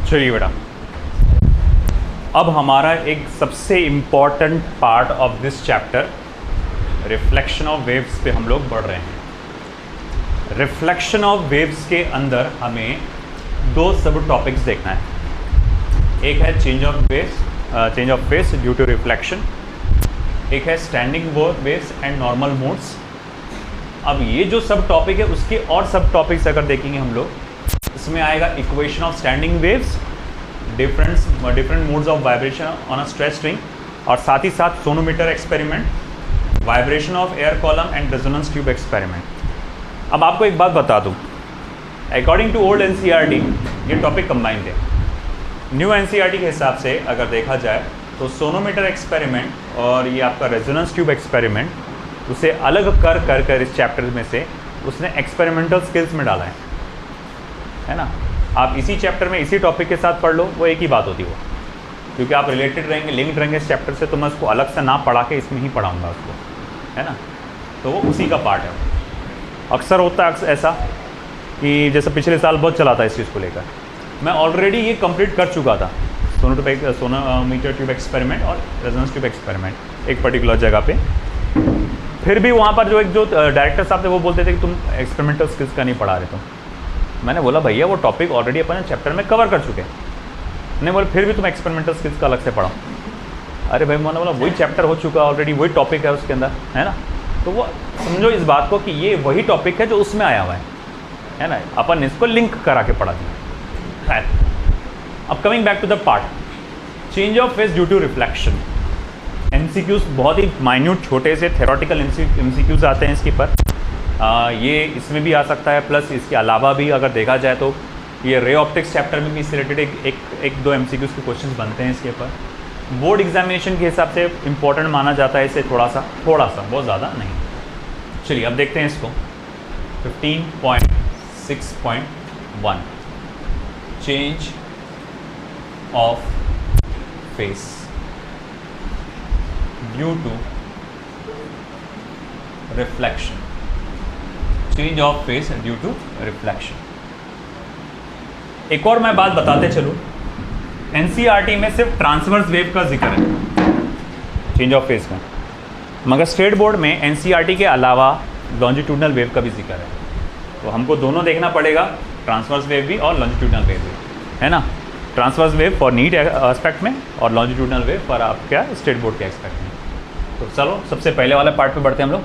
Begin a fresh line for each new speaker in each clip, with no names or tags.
चलिए बेटा, अब हमारा एक सबसे important part of this chapter reflection of waves पे हम लोग बढ़ रहे हैं। रिफ्लेक्शन ऑफ वेव्स के अंदर हमें दो सब टॉपिक्स देखना है। एक है change of phase due to reflection, एक है standing waves and normal modes. अब ये जो सब टॉपिक है उसके और सब टॉपिक्स अगर देखेंगे हम लोग, इसमें आएगा equation of standing waves, different modes of vibration on a stretch string, और साथ ही साथ sonometer experiment, vibration of air column and resonance tube experiment. अब आपको एक बात बता दूं, अकॉर्डिंग टू ओल्ड एनसीईआरटी ये टॉपिक कंबाइंड है। न्यू एनसीईआरटी के हिसाब से अगर देखा जाए तो सोनोमीटर एक्सपेरिमेंट और ये आपका रेजोनेंस ट्यूब एक्सपेरिमेंट उसे अलग कर इस चैप्टर में से उसने एक्सपेरिमेंटल स्किल्स में डाला है ना। आप इसी चैप्टर में इसी टॉपिक के साथ पढ़ लो, वो एक ही बात होती है वो, क्योंकि आप रिलेटेड रहेंगे, लिंक्ड रहेंगे इस चैप्टर से, तो मैं उसको अलग से ना पढ़ा के इसमें ही पढ़ाऊँगा उसको, है ना। तो वो उसी का पार्ट है। अक्सर होता है ऐसा कि जैसे पिछले साल बहुत चला था इस चीज़ को लेकर, मैं ऑलरेडी ये कंप्लीट कर चुका था, सोनोमीटर ट्यूब एक्सपेरिमेंट और रेजोनेंस ट्यूब एक्सपेरिमेंट एक पर्टिकुलर जगह पे। फिर भी वहाँ पर जो डायरेक्टर साहब थे वो बोलते थे कि तुम एक्सपेरिमेंटल स्किल्स का नहीं पढ़ा रहे तुम। मैंने बोला भैया वो टॉपिक ऑलरेडी अपन चैप्टर में कवर कर चुके हैं। नहीं बोले फिर भी तुम एक्सपेरिमेंटल स्किल्स का अलग से पढ़ाओ। अरे भाई मैंने बोला वही चैप्टर हो चुका ऑलरेडी, वही टॉपिक है उसके अंदर, है ना। तो वो समझो इस बात को कि ये वही टॉपिक है जो उसमें आया हुआ है ना। अपन इसको लिंक करा के पढ़ा दिया। खैर, अब coming back to the part change of phase due to reflection. MCQs बहुत ही माइन्यूट छोटे से थेरोटिकल एमसीक्यूज आते हैं इसके पर। ये इसमें भी आ सकता है, प्लस इसके अलावा भी अगर देखा जाए तो ये रे ऑप्टिक्स चैप्टर में भी इससे रिलेटेड एक दो एमसीक्यूज के क्वेश्चंस बनते हैं इसके ऊपर। बोर्ड एग्जामिनेशन के हिसाब से इम्पोर्टेंट माना जाता है इसे, थोड़ा सा बहुत ज़्यादा नहीं। चलिए अब देखते हैं इसको। 15.6.1 change of phase due to reflection. Change of phase due to reflection. एक और मैं बात बताते चलूं, एनसीईआरटी में सिर्फ ट्रांसवर्स वेव का जिक्र है चेंज ऑफ फेस में, मगर स्टेट बोर्ड में एनसीईआरटी के अलावा लॉन्जिट्यूडनल वेव का भी जिक्र है। तो हमको दोनों देखना पड़ेगा, ट्रांसवर्स वेव भी और लॉन्जिट्यूडनल वेव भी, है ना। Transverse wave for NEET aspect में और लॉन्जिट्यूडनल वेव फॉर आप क्या स्टेट बोर्ड के एस्पेक्ट में। तो चलो सबसे पहले वाले पार्ट पे बढ़ते हैं हम लोग,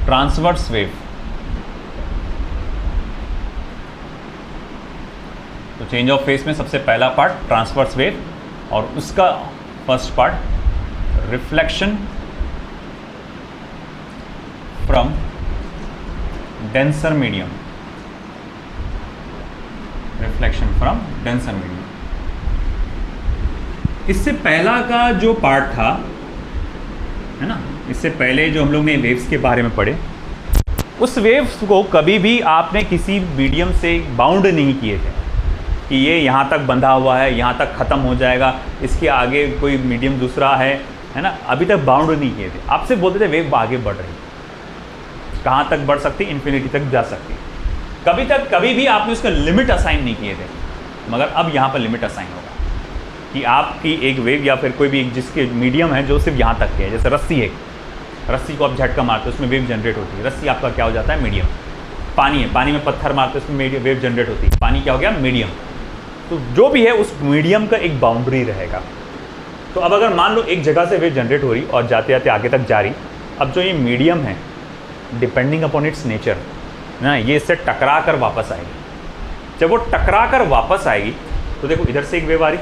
ट्रांसवर्स वेव। तो चेंज ऑफ फेस में सबसे पहला पार्ट ट्रांसवर्स वेव और उसका first part reflection from denser medium. Reflection from denser medium. इससे पहला का जो पार्ट था, है ना, इससे पहले जो हम लोग ने वेव्स के बारे में पढ़े, उस वेव्स को कभी भी आपने किसी मीडियम से बाउंड नहीं किए थे कि ये यहाँ तक बंधा हुआ है, यहाँ तक ख़त्म हो जाएगा, इसके आगे कोई मीडियम दूसरा है ना। अभी तक बाउंड नहीं किए थे। आप सिर्फ बोलते थे वेव आगे बढ़ रही, कहाँ तक बढ़ सकती, इन्फिनिटी तक जा सकती। कभी भी आपने उसका लिमिट असाइन नहीं किए थे, मगर अब यहाँ पर लिमिट असाइन होगा कि आपकी एक वेव या फिर कोई भी एक जिसके मीडियम है जो सिर्फ यहाँ तक के है। जैसे रस्सी है, रस्सी को आप झटका मारते हो उसमें वेव जनरेट होती है, रस्सी आपका क्या हो जाता है, मीडियम। पानी है, पानी में पत्थर मारते हो उसमें वेव जनरेट होती है, पानी क्या हो गया, मीडियम। तो जो भी है उस मीडियम का एक बाउंड्री रहेगा। तो अब अगर मान लो एक जगह से वेव जनरेट हो रही और जाते जाते आगे तक जा रही, अब जो ये मीडियम है डिपेंडिंग अपॉन इट्स नेचर ना, ये इससे टकरा कर वापस आएगी। जब वो टकरा कर वापस आएगी तो देखो इधर से एक वेव आ रही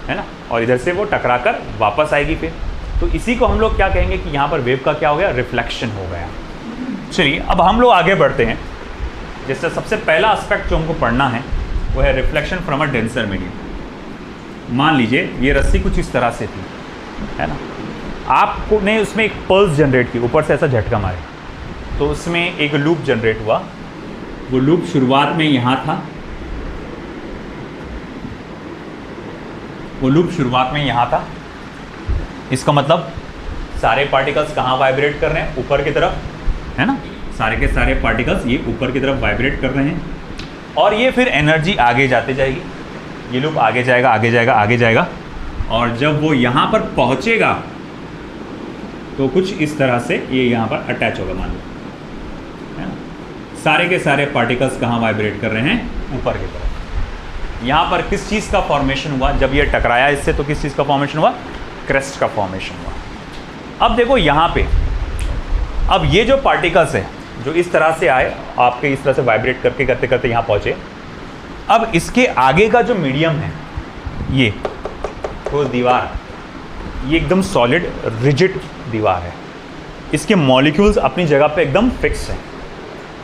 है ना, और इधर से वो टकरा कर वापस आएगी फिर। तो इसी को हम लोग क्या कहेंगे कि यहाँ पर वेव का क्या हो गया, रिफ्लेक्शन हो गया। चलिए अब हम लोग आगे बढ़ते हैं। जैसे सबसे पहला एस्पेक्ट जो हमको पढ़ना है वो है reflection from a denser medium. मान लीजिए ये रस्सी कुछ इस तरह से थी, है ना, आपने उसमें एक पल्स जनरेट की, ऊपर से ऐसा झटका मारे तो उसमें एक लूप जनरेट हुआ। वो लूप शुरुआत में यहाँ था, वो लूप शुरुआत में यहाँ था। इसका मतलब सारे पार्टिकल्स कहाँ वाइब्रेट कर रहे हैं, ऊपर की तरफ, है ना। सारे के सारे पार्टिकल्स ये ऊपर की तरफ वाइब्रेट कर रहे हैं। और ये फिर एनर्जी आगे जाते जाएगी, ये लूप आगे जाएगा आगे जाएगा आगे जाएगा, और जब वो यहाँ पर पहुँचेगा तो कुछ इस तरह से ये यहाँ पर अटैच होगा, मान लो, है ना। सारे के सारे पार्टिकल्स कहाँ वाइब्रेट कर रहे हैं, ऊपर की तरफ। यहाँ पर किस चीज़ का फॉर्मेशन हुआ, जब ये टकराया इससे तो किस चीज़ का फॉर्मेशन हुआ, क्रेस्ट का फॉर्मेशन हुआ। अब देखो यहाँ पे, अब ये जो पार्टिकल्स है जो इस तरह से आए, आपके इस तरह से वाइब्रेट करके करते करते यहाँ पहुँचे, अब इसके आगे का जो मीडियम है, ये ठोस दीवार, ये एकदम सॉलिड रिजिड दीवार है, इसके मॉलिक्यूल्स अपनी जगह पे एकदम फिक्स हैं,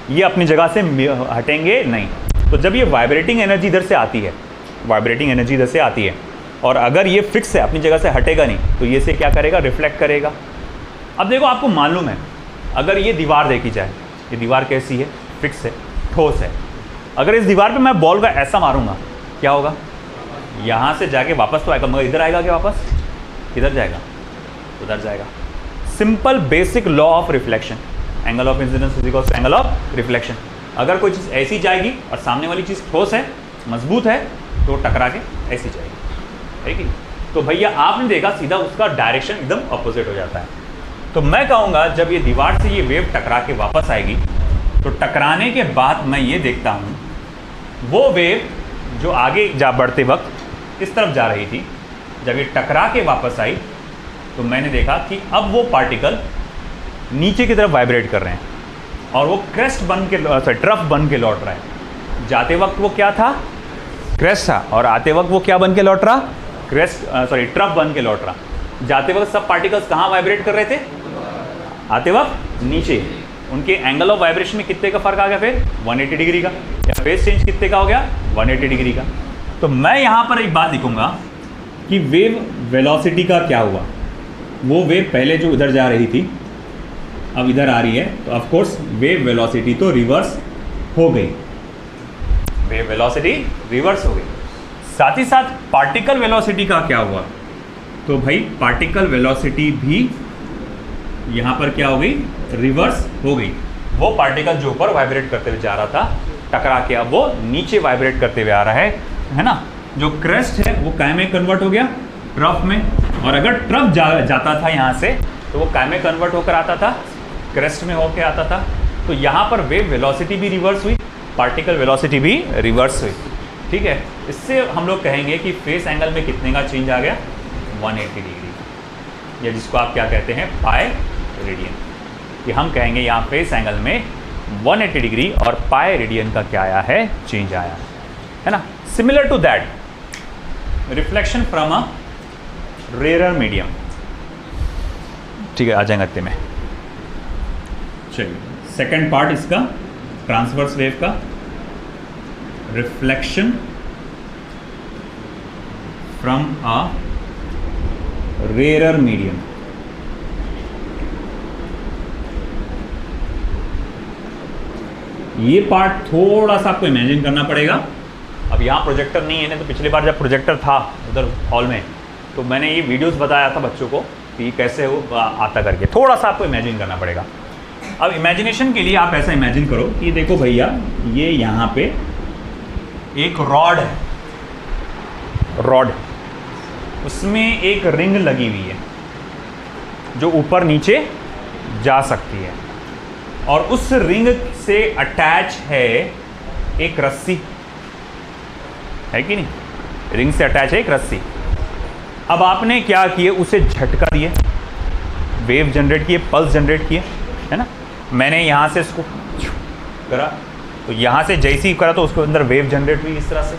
ये अपनी जगह से हटेंगे नहीं। तो जब ये वाइब्रेटिंग एनर्जी इधर से आती है, वाइब्रेटिंग एनर्जी इधर से आती है, और अगर ये फिक्स है, अपनी जगह से हटेगा नहीं, तो ये से क्या करेगा, रिफ्लेक्ट करेगा। अब देखो आपको मालूम है, अगर ये दीवार देखी जाए, ये दीवार कैसी है, फिक्स है, ठोस है। अगर इस दीवार पे मैं बॉल का ऐसा मारूंगा, क्या होगा, यहाँ से जाके वापस तो आएगा, मगर इधर आएगा क्या वापस, इधर जाएगा, उधर जाएगा। Simple basic law of reflection, angle of incidence is equal to angle of reflection. अगर कोई चीज़ ऐसी जाएगी और सामने वाली चीज़ ठोस है, मजबूत है, तो टकरा के ऐसी जाएगी, है कि। तो भैया आपने देखा सीधा उसका डायरेक्शन एकदम अपोजिट हो जाता है। तो मैं कहूँगा जब ये दीवार से ये वेव टकरा के वापस आएगी, तो टकराने के बाद मैं ये देखता हूँ वो वेव जो आगे जा बढ़ते वक्त इस तरफ जा रही थी, जब ये टकरा के वापस आई तो मैंने देखा कि अब वो पार्टिकल नीचे की तरफ वाइब्रेट कर रहे हैं, और वो क्रेस्ट बन के ट्रफ बन के लौट रहा है। जाते वक्त वो क्या था, क्रेस्ट था, और आते वक्त वो क्या बन के लौट रहा, ट्रफ बन के लौट रहा। जाते वक्त सब पार्टिकल्स कहाँ वाइब्रेट कर रहे थे, आते वक्त नीचे। उनके एंगल ऑफ वाइब्रेशन में कितने का फर्क आ गया, फिर 180 डिग्री का, या फेस चेंज कितने का हो गया, 180 डिग्री का। तो मैं यहाँ पर एक बात लिखूंगा कि वेव वेलोसिटी का क्या हुआ। वो वेव पहले जो उधर जा रही थी अब इधर आ रही है, तो ऑफ कोर्स वेव वेलोसिटी तो रिवर्स हो गई, वेव वेलोसिटी रिवर्स हो गई। साथ ही साथ पार्टिकल वेलोसिटी का क्या हुआ, तो भाई पार्टिकल वेलोसिटी भी यहाँ पर क्या हो गई, रिवर्स हो गई। वो पार्टिकल जो ऊपर वाइब्रेट करते हुए जा रहा था टकरा के, अब वो नीचे वाइब्रेट करते हुए आ रहा है ना। जो क्रेस्ट है वो काय में कन्वर्ट हो गया, ट्रफ में, और अगर ट्रफ जाता था यहाँ से तो वो काय में कन्वर्ट होकर आता था, क्रेस्ट में होकर आता था। तो यहाँ पर वेव वेलोसिटी भी रिवर्स हुई, पार्टिकल वेलोसिटी भी रिवर्स हुई, ठीक है। इससे हम लोग कहेंगे कि फेस एंगल में कितने का चेंज आ गया, 180 डिग्री, या जिसको आप क्या कहते हैं, पाई रेडियन। कि हम कहेंगे यहाँ फेस एंगल में 180 डिग्री और पाई रेडियन का क्या आया है, चेंज आया है ना। Similar to that reflection from a rare medium, ठीक है, आ जाएंगे इतने में। चलिए सेकेंड पार्ट इसका, ट्रांसवर्स वेव का, reflection from a rare medium. ये पार्ट थोड़ा सा आपको इमेजिन करना पड़ेगा। अब यहाँ प्रोजेक्टर नहीं है ना, तो पिछली बार जब प्रोजेक्टर था उधर हॉल में, तो मैंने ये वीडियोस बताया था बच्चों को कि कैसे वो आता करके, थोड़ा सा आपको इमेजिन करना पड़ेगा। अब इमेजिनेशन के लिए आप ऐसा इमेजिन करो कि देखो भैया, ये यहाँ पे एक रॉड है, रॉड, उसमें एक रिंग लगी हुई है जो ऊपर नीचे जा सकती है, और उस रिंग से अटैच है एक रस्सी, है कि नहीं, रिंग से अटैच है एक रस्सी। अब आपने क्या किए, उसे झटका दिए, वेव जनरेट किए, पल्स जनरेट किए, है ना। मैंने यहाँ से इसको करा, तो यहाँ से जैसे ही करा तो उसके अंदर वेव जनरेट हुई इस तरह से।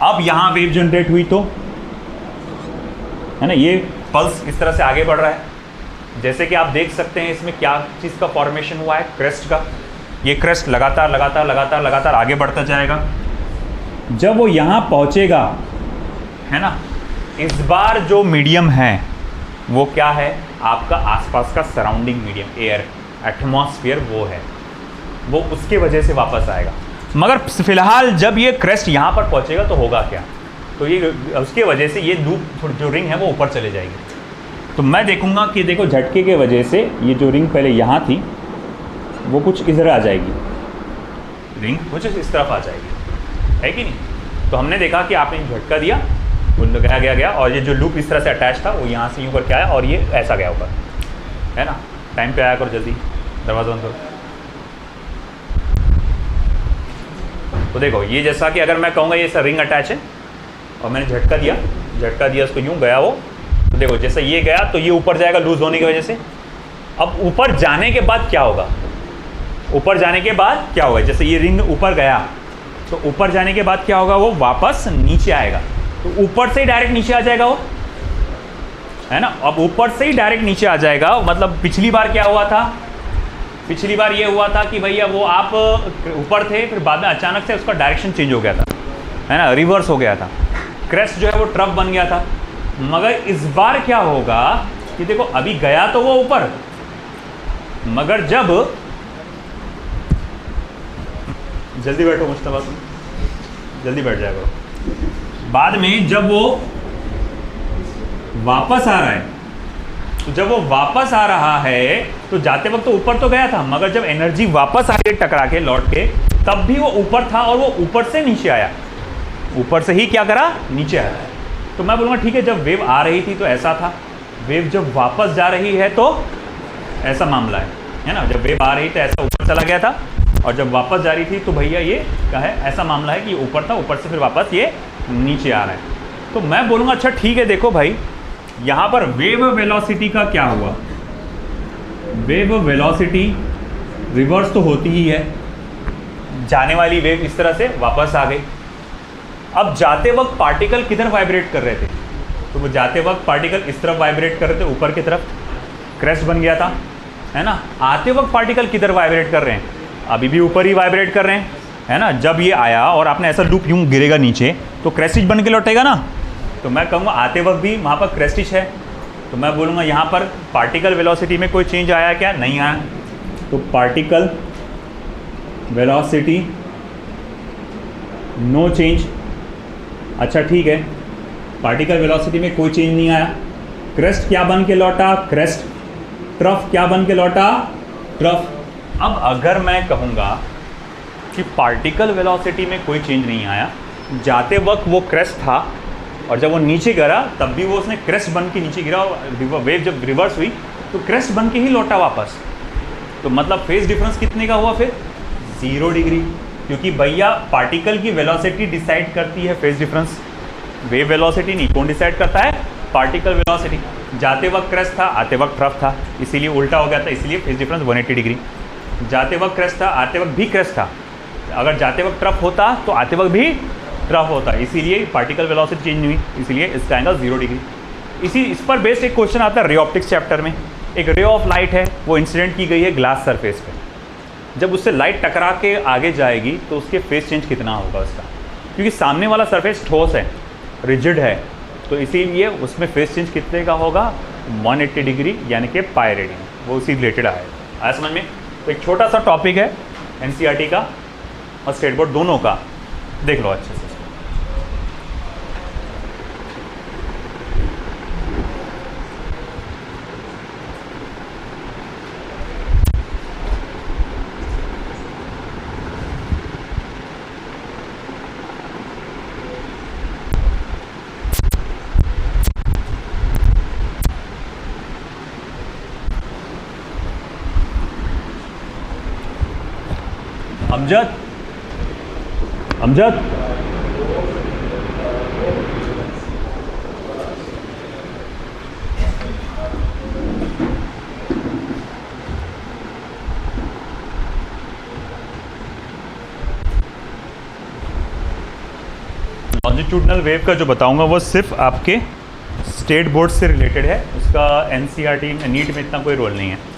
अब यहाँ वेव जनरेट हुई तो, है ना, ये पल्स इस तरह से आगे बढ़ रहा है। जैसे कि आप देख सकते हैं इसमें क्या चीज़ का फॉर्मेशन हुआ है, क्रेस्ट का। ये क्रेस्ट लगातार लगातार लगातार लगातार आगे बढ़ता जाएगा। जब वो यहाँ पहुँचेगा, है ना, इस बार जो मीडियम है वो क्या है, आपका आसपास का सराउंडिंग मीडियम, एयर, एटमॉस्फेयर, वो है, वो उसके वजह से वापस आएगा। मगर फिलहाल जब ये क्रेस्ट यहाँ पर पहुँचेगा तो होगा क्या, तो ये उसके वजह से ये लूप जो रिंग है वो ऊपर चले जाएगी। तो मैं देखूंगा कि देखो झटके के वजह से ये जो रिंग पहले यहाँ थी वो कुछ इधर आ जाएगी, रिंग कुछ इस तरफ आ जाएगी, है कि नहीं। तो हमने देखा कि आपने झटका दिया, वो गया और ये जो लूप इस तरह से अटैच था वो यहाँ से यूँ करके आया और ये ऐसा गया ऊपर, है ना। टाइम पे आया करो जल्दी, दरवाजा बंद करो। तो देखो ये जैसा कि अगर मैं कहूँगा ये सर रिंग अटैच है और मैंने झटका दिया उसको यूँ गया वो, तो देखो जैसा ये गया तो ये ऊपर जाएगा लूज होने की वजह से। अब ऊपर जाने के बाद क्या होगा, ऊपर जाने के बाद क्या होगा, जैसे ये रिंग ऊपर गया तो ऊपर जाने के बाद क्या होगा, वो वापस नीचे आएगा। तो ऊपर से ही डायरेक्ट नीचे आ जाएगा वो, है ना। अब ऊपर से ही डायरेक्ट नीचे आ जाएगा, मतलब पिछली बार क्या हुआ था, पिछली बार ये हुआ था कि भैया वो आप ऊपर थे, फिर बाद में अचानक से उसका डायरेक्शन चेंज हो गया था, है ना, रिवर्स हो गया था। क्रेस्ट जो है वो ट्रफ बन गया था। मगर इस बार क्या होगा कि देखो अभी गया तो वो ऊपर, मगर जब जल्दी बैठो मुश्तबा, जल्दी बैठ जाएगा, बाद में जब वो वापस आ रहा है, तो जब वो वापस आ रहा है तो जाते वक्त तो ऊपर तो गया था, मगर जब एनर्जी वापस आ गई टकरा के लौट के, तब भी वो ऊपर था और वो ऊपर से नीचे आया, ऊपर से ही क्या करा, नीचे आया। तो मैं बोलूँगा ठीक है, जब वेव आ रही थी तो ऐसा था, वेव जब वापस जा रही है तो ऐसा मामला है ना। जब वेव आ रही थी ऐसा ऊपर चला गया था, और जब वापस जा रही थी तो भैया ये क्या है, ऐसा मामला है कि ये ऊपर था, ऊपर से फिर वापस ये नीचे आ रहा है। तो मैं बोलूँगा अच्छा ठीक है, देखो भाई यहाँ पर वेव वेलोसिटी का क्या हुआ, वेव वेलोसिटी रिवर्स तो होती ही है, जाने वाली वेव इस तरह से वापस आ गई। अब जाते वक्त पार्टिकल किधर वाइब्रेट कर रहे थे, तो वो जाते वक्त पार्टिकल इस तरफ वाइब्रेट कर रहे थे, ऊपर की तरफ, क्रेस्ट बन गया था, है ना। आते वक्त पार्टिकल किधर वाइब्रेट कर रहे हैं, अभी भी ऊपर ही वाइब्रेट कर रहे हैं, है ना। जब ये आया और आपने ऐसा लूप यूँ गिरेगा नीचे तो क्रेस्टिज बन के लौटेगा ना। तो मैं कहूँगा आते वक्त भी वहाँ पर क्रेस्टिज है, तो मैं बोलूँगा यहाँ पर पार्टिकल वेलोसिटी में कोई चेंज आया क्या, नहीं आया। तो पार्टिकल वेलोसिटी नो चेंज, अच्छा ठीक है, पार्टिकल वेलोसिटी में कोई चेंज नहीं आया। क्रेस्ट क्या बन के लौटा, क्रेस्ट। ट्रफ क्या बन के लौटा, ट्रफ। अब अगर मैं कहूँगा कि पार्टिकल वेलोसिटी में कोई चेंज नहीं आया, जाते वक्त वो क्रेस्ट था और जब वो नीचे गिरा तब भी वो उसने क्रेस्ट बन के नीचे गिरा, और वेव जब रिवर्स हुई तो क्रेस्ट बन के ही लौटा वापस। तो मतलब फेज डिफरेंस कितने का हुआ फिर, 0 डिग्री, क्योंकि भैया पार्टिकल की वेलोसिटी डिसाइड करती है फेज डिफरेंस, वेव वेलोसिटी नहीं। कौन डिसाइड करता है, पार्टिकल वेलोसिटी। जाते वक्त क्रेस्ट था, आते वक्त ट्रफ था, इसीलिए उल्टा हो गया था, इसीलिए फेज डिफरेंस 180 डिग्री। जाते वक्त क्रेस्ट था, आते वक्त भी क्रेस्ट था, अगर जाते वक्त ट्रफ होता तो आते वक्त भी ट्रफ होता, इसीलिए पार्टिकल वेलोसिटी चेंज हुई, इसलिए इसका एंगल 0 डिग्री। इस पर बेस्ड एक क्वेश्चन आता है रे ऑप्टिक्स चैप्टर में। एक रे ऑफ लाइट है, वो इंसिडेंट की गई है ग्लास सरफेस पे, जब उससे लाइट टकरा के आगे जाएगी तो उसके फेस चेंज कितना होगा उसका, क्योंकि सामने वाला सरफेस ठोस है, रिजिड है, तो इसीलिए उसमें फेस चेंज कितने का होगा, 180 डिग्री, यानी कि पाई रेडियन, वो उसी रिलेटेड आया समझ में। तो एक छोटा सा टॉपिक है एनसीईआरटी का और स्टेट बोर्ड दोनों का, देख लो अच्छे से। अमजद, अमजद, लॉन्जिट्यूडनल वेव का जो बताऊंगा वो सिर्फ आपके स्टेट बोर्ड से रिलेटेड है, उसका एनसीईआरटी नीट में इतना कोई रोल नहीं है।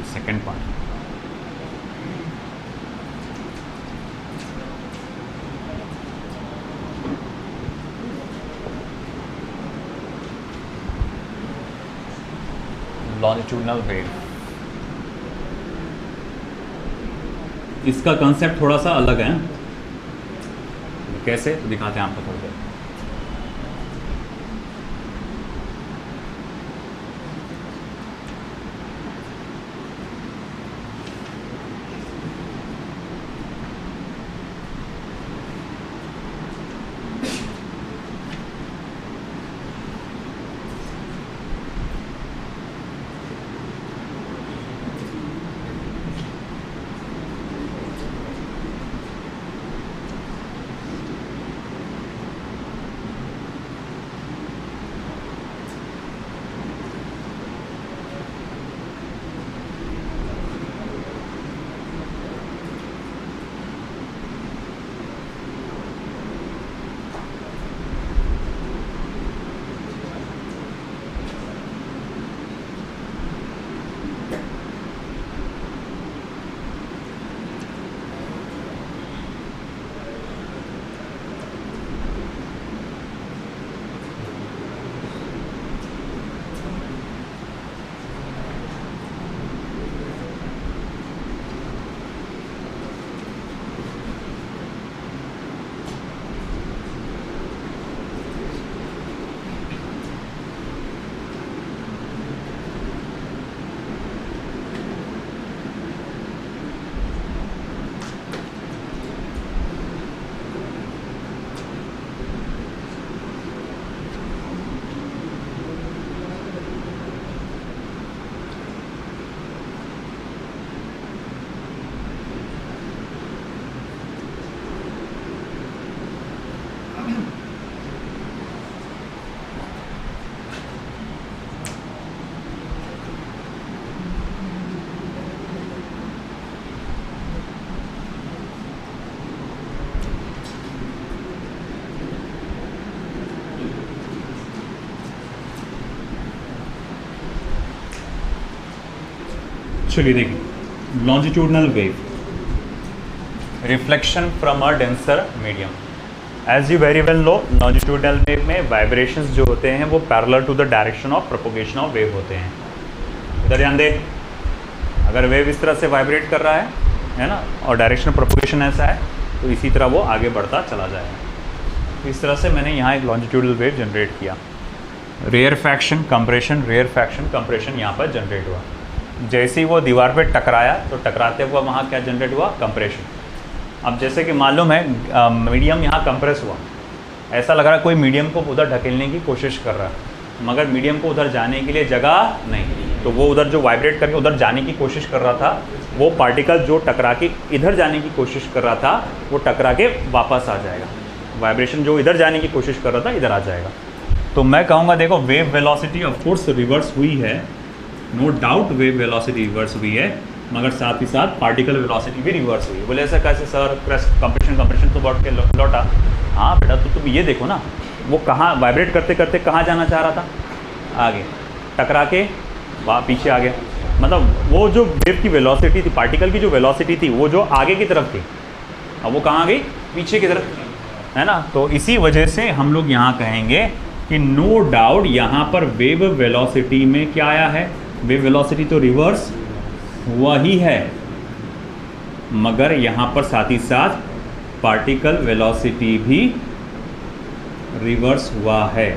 सेकेंड पार्ट, लॉन्जिट्यूडनल वेव, इसका कंसेप्ट थोड़ा सा अलग है। कैसे तो दिखाते हैं आपको थोड़ी देर। चलिए देखिए, longitudinal wave, reflection from a denser medium. As you very well know, longitudinal wave में वाइब्रेशंस जो होते हैं वो parallel to the direction of propagation of wave होते हैं। इधर ध्यान दे, अगर वेव इस तरह से वाइब्रेट कर रहा है ना, और डायरेक्शन ऑफ प्रोपोगेशन ऐसा है, तो इसी तरह वो आगे बढ़ता चला जाएगा। तो इस तरह से मैंने यहाँ एक लॉन्जिट्यूडनल वेव जनरेट किया। Rarefaction compression, rarefaction compression यहाँ पर जनरेट हुआ। जैसे ही वो दीवार पे टकराया तो टकराते हुआ वहाँ क्या जनरेट हुआ, कंप्रेशन। अब जैसे कि मालूम है मीडियम यहाँ कंप्रेस हुआ, ऐसा लग रहा है कोई मीडियम को उधर ढकेलने की कोशिश कर रहा है, मगर मीडियम को उधर जाने के लिए जगह नहीं। तो वो उधर जो वाइब्रेट करके उधर जाने की कोशिश कर रहा था, वो पार्टिकल जो टकरा के इधर जाने की कोशिश कर रहा था, वो टकरा के वापस आ जाएगा। वाइब्रेशन जो इधर जाने की कोशिश कर रहा था इधर आ जाएगा। तो मैं कहूँगा देखो, wave velocity of course reverse हुई है, no doubt wave velocity reverse हुई है, मगर साथ ही साथ पार्टिकल वेलोसिटी भी रिवर्स हुई है। बोले ऐसा कैसे सर, कंप्रेशन तो बढ़ के लौटा। हाँ बेटा, तो तुम ये देखो ना, वो कहाँ वाइब्रेट करते करते कहाँ जाना चाह रहा था, आगे टकरा के वहाँ पीछे आ गया। मतलब वो जो वेव की वेलोसिटी थी, पार्टिकल की जो वेलोसिटी थी, वो जो आगे की तरफ थी, अब वो कहाँ गई, पीछे की तरफ, है ना। तो इसी वजह से हम लोग यहाँ कहेंगे कि नो डाउट यहाँ पर वेव वेलोसिटी में क्या आया है, वेव वेलोसिटी तो रिवर्स हुआ ही है, मगर यहाँ पर साथ ही साथ पार्टिकल वेलोसिटी भी रिवर्स हुआ है।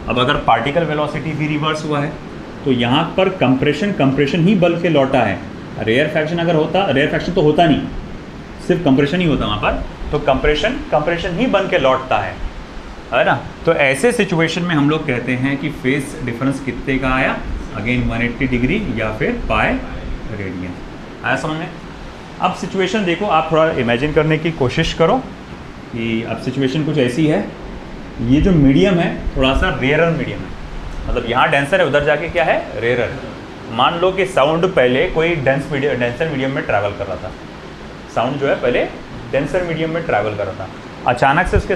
अब अगर पार्टिकल वेलोसिटी भी रिवर्स हुआ है तो यहाँ पर कंप्रेशन ही बल के लौटा है। रेयर फैक्शन अगर होता, रेयर फैक्शन तो होता नहीं, सिर्फ कंप्रेशन ही होता वहाँ पर, तो कंप्रेशन ही बन के लौटता है ना। तो ऐसे सिचुएशन में हम लोग कहते हैं कि फेज डिफरेंस कितने का आया, अगेन 180 डिग्री या फिर पाई रेडियन। आया समझ में। अब सिचुएशन देखो, आप थोड़ा इमेजिन करने की कोशिश करो कि अब सिचुएशन कुछ ऐसी है, ये जो मीडियम है थोड़ा सा रेयरर मीडियम है, मतलब यहाँ डेंसर है, उधर जाके क्या है, रेयरर। मान लो कि साउंड पहले कोई डेंसर मीडियम में ट्रैवल कर रहा था, साउंड जो है पहले डेंसर मीडियम में ट्रैवल कर रहा था, अचानक से उसके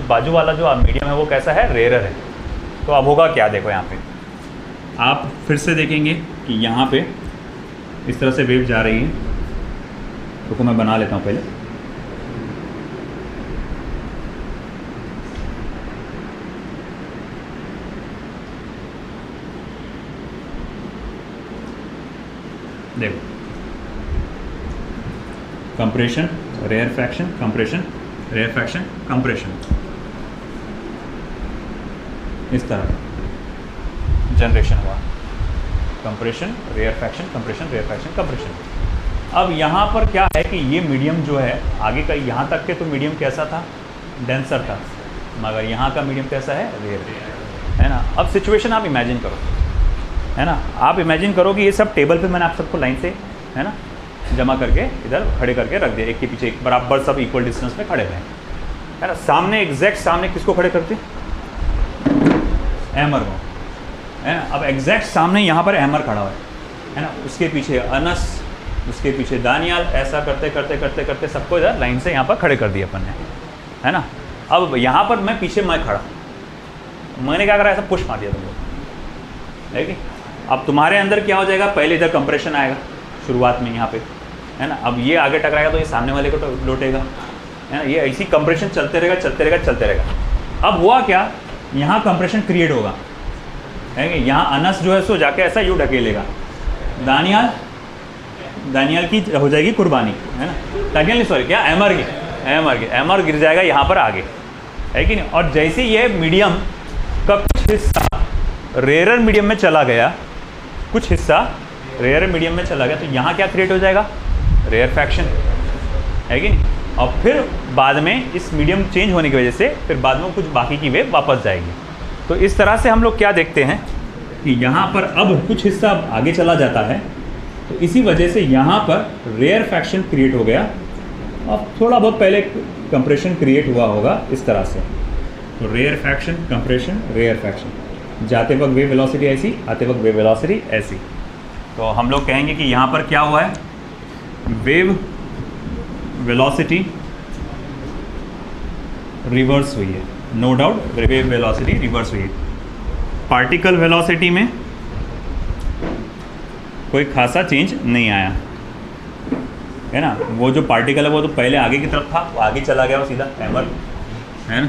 बाजू वाला जो मीडियम है वो कैसा है, रेयरर है। तो अब होगा क्या, देखो यहाँ पे आप फिर से देखेंगे कि यहाँ पे इस तरह से वेव जा रही है। रुको मैं बना लेता हूँ पहले। देखो, compression, rarefaction, compression, rarefaction, compression, इस तरह जनरेशन हुआ। Compression, rarefaction, compression, rarefaction, compression. अब यहाँ पर क्या है कि ये मीडियम जो है आगे का, यहाँ तक के तो मीडियम कैसा था, डेंसर था, मगर यहाँ का मीडियम कैसा है, रेयर है ना। अब सिचुएशन आप इमेजिन करो, है ना, आप इमेजिन करो कि ये सब टेबल पे मैंने आप सबको लाइन से, है ना, जमा करके इधर खड़े करके रख दिया, एक के पीछे एक बराबर सब इक्वल डिस्टेंस में खड़े हुए हैं, है ना। सामने एग्जैक्ट सामने किसको खड़े करते, एमर को, है ना। अब एग्जैक्ट सामने यहाँ पर एमर खड़ा हुआ है ना, उसके पीछे अनस, उसके पीछे दानियाल, ऐसा करते करते करते करते सबको इधर लाइन से यहाँ पर खड़े कर दिया अपन ने, है ना। अब यहाँ पर मैं पीछे मैं खड़ा, मैंने क्या करा, ऐसा पुश मार दिया तुम लोग, है कि। अब तुम्हारे अंदर क्या हो जाएगा, पहले इधर कंप्रेशन आएगा शुरुआत में यहाँ पे, है ना। अब ये आगे टकराएगा तो ये सामने वाले को लौटेगा, है ना। ये ऐसी कंप्रेशन चलते रहेगा चलते रहेगा चलते रहेगा। अब हुआ क्या, यहाँ कंप्रेशन क्रिएट होगा, है कि। यहाँ अनस जो है सो जाके ऐसा यूँ ढकेलेगा, दानियाल की हो जाएगी कुर्बानी, है ना। दानियाल नहीं, सॉरी, क्या, एमर गिर जाएगा यहाँ पर आगे, है कि नहीं। और जैसे ये मीडियम का कुछ हिस्सा रेयर मीडियम में चला गया, कुछ हिस्सा रेयर मीडियम में चला गया, तो यहाँ क्या क्रिएट हो जाएगा, रेयरफैक्शन, है कि नहीं। और फिर बाद में इस मीडियम चेंज होने की वजह से फिर बाद में कुछ बाकी की वेव वापस जाएगी। तो इस तरह से हम लोग क्या देखते हैं कि यहाँ पर अब कुछ हिस्सा आगे चला जाता है, तो इसी वजह से यहाँ पर रेयरफैक्शन क्रिएट हो गया, और थोड़ा बहुत पहले कंप्रेशन क्रिएट हुआ होगा इस तरह से। तो रेयरफैक्शन, कंप्रेशन, रेयरफैक्शन, जाते वक्त वेव वेलोसिटी ऐसी, आते वक्त वेव वेलोसिटी ऐसी। तो हम लोग कहेंगे कि यहाँ पर क्या हुआ है, वेव वेलोसिटी रिवर्स हुई है, no doubt wave velocity reverse हुई है। पार्टिकल वेलोसिटी में कोई खासा चेंज नहीं आया, है ना। वो जो पार्टिकल है वो तो पहले आगे की तरफ था, वो आगे चला गया, वो सीधा एमर, है ना।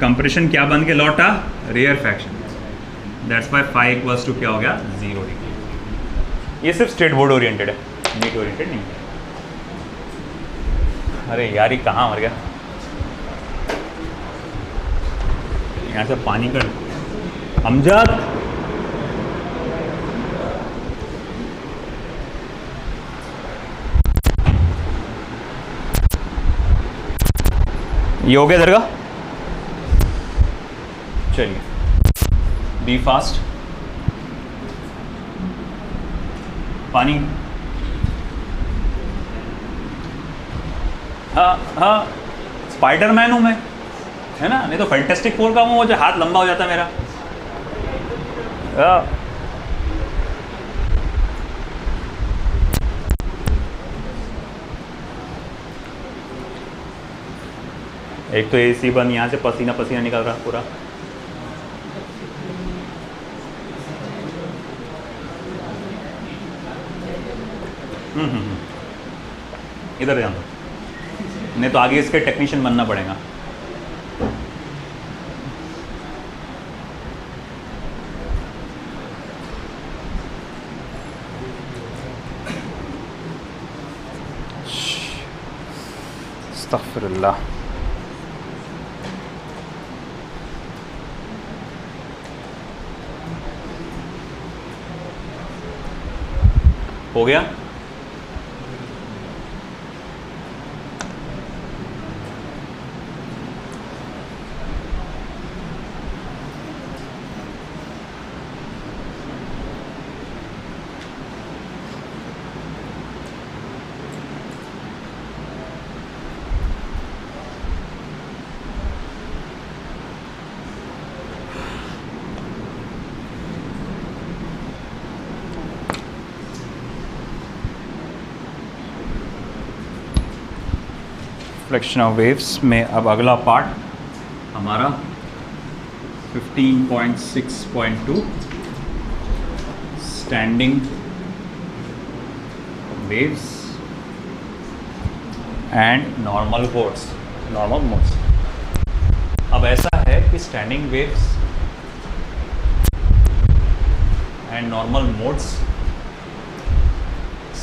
कंप्रेशन क्या बन के लौटा, rarefaction, that's why phi equals to क्या हो गया, 0 डिग्री। ये सिर्फ स्ट्रेट बोर्ड ओरिएंटेड है, नीट ओरिएंटेड नहीं है। अरे यार, ये कहाँ मर गया, यहाँ से पानी का अमजद, ये हो गया इधर का। चलिए, बी फास्ट, पानी, हाँ, स्पाइडरमैन हूँ मैं, है ना, नहीं तो फैंटास्टिक फोर का हूँ, वो जो हाथ लंबा हो जाता है मेरा। एक तो एसी बंद, यहाँ से पसीना पसीना निकल रहा पूरा। इधर ध्यान दो, नहीं तो आगे इसके टेक्नीशियन बनना पड़ेगा। अस्तगफिरुल्लाह। हो गया। रिफ्लेक्शन ऑफ वेव्स में अब अगला पार्ट हमारा 15.6.2 standing waves and normal modes. अब ऐसा है कि standing waves and normal modes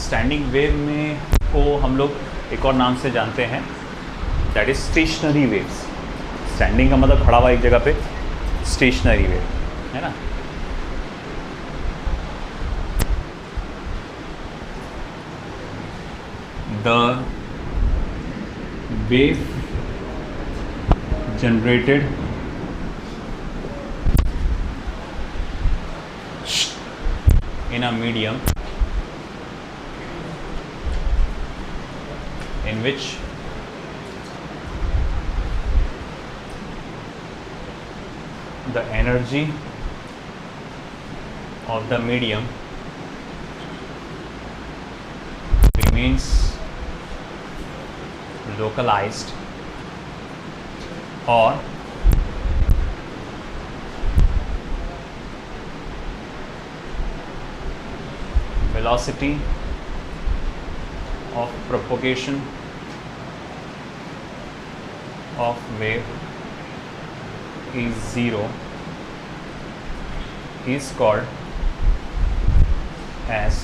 standing wave में को हम लोग एक और नाम से जानते हैं, that is stationary waves. Standing का मतलब खड़ा हुआ एक जगह पे, स्टेशनरी वेव है ना। The wave generated in a medium in which the energy of the medium remains localized or velocity of propagation of wave is zero is called as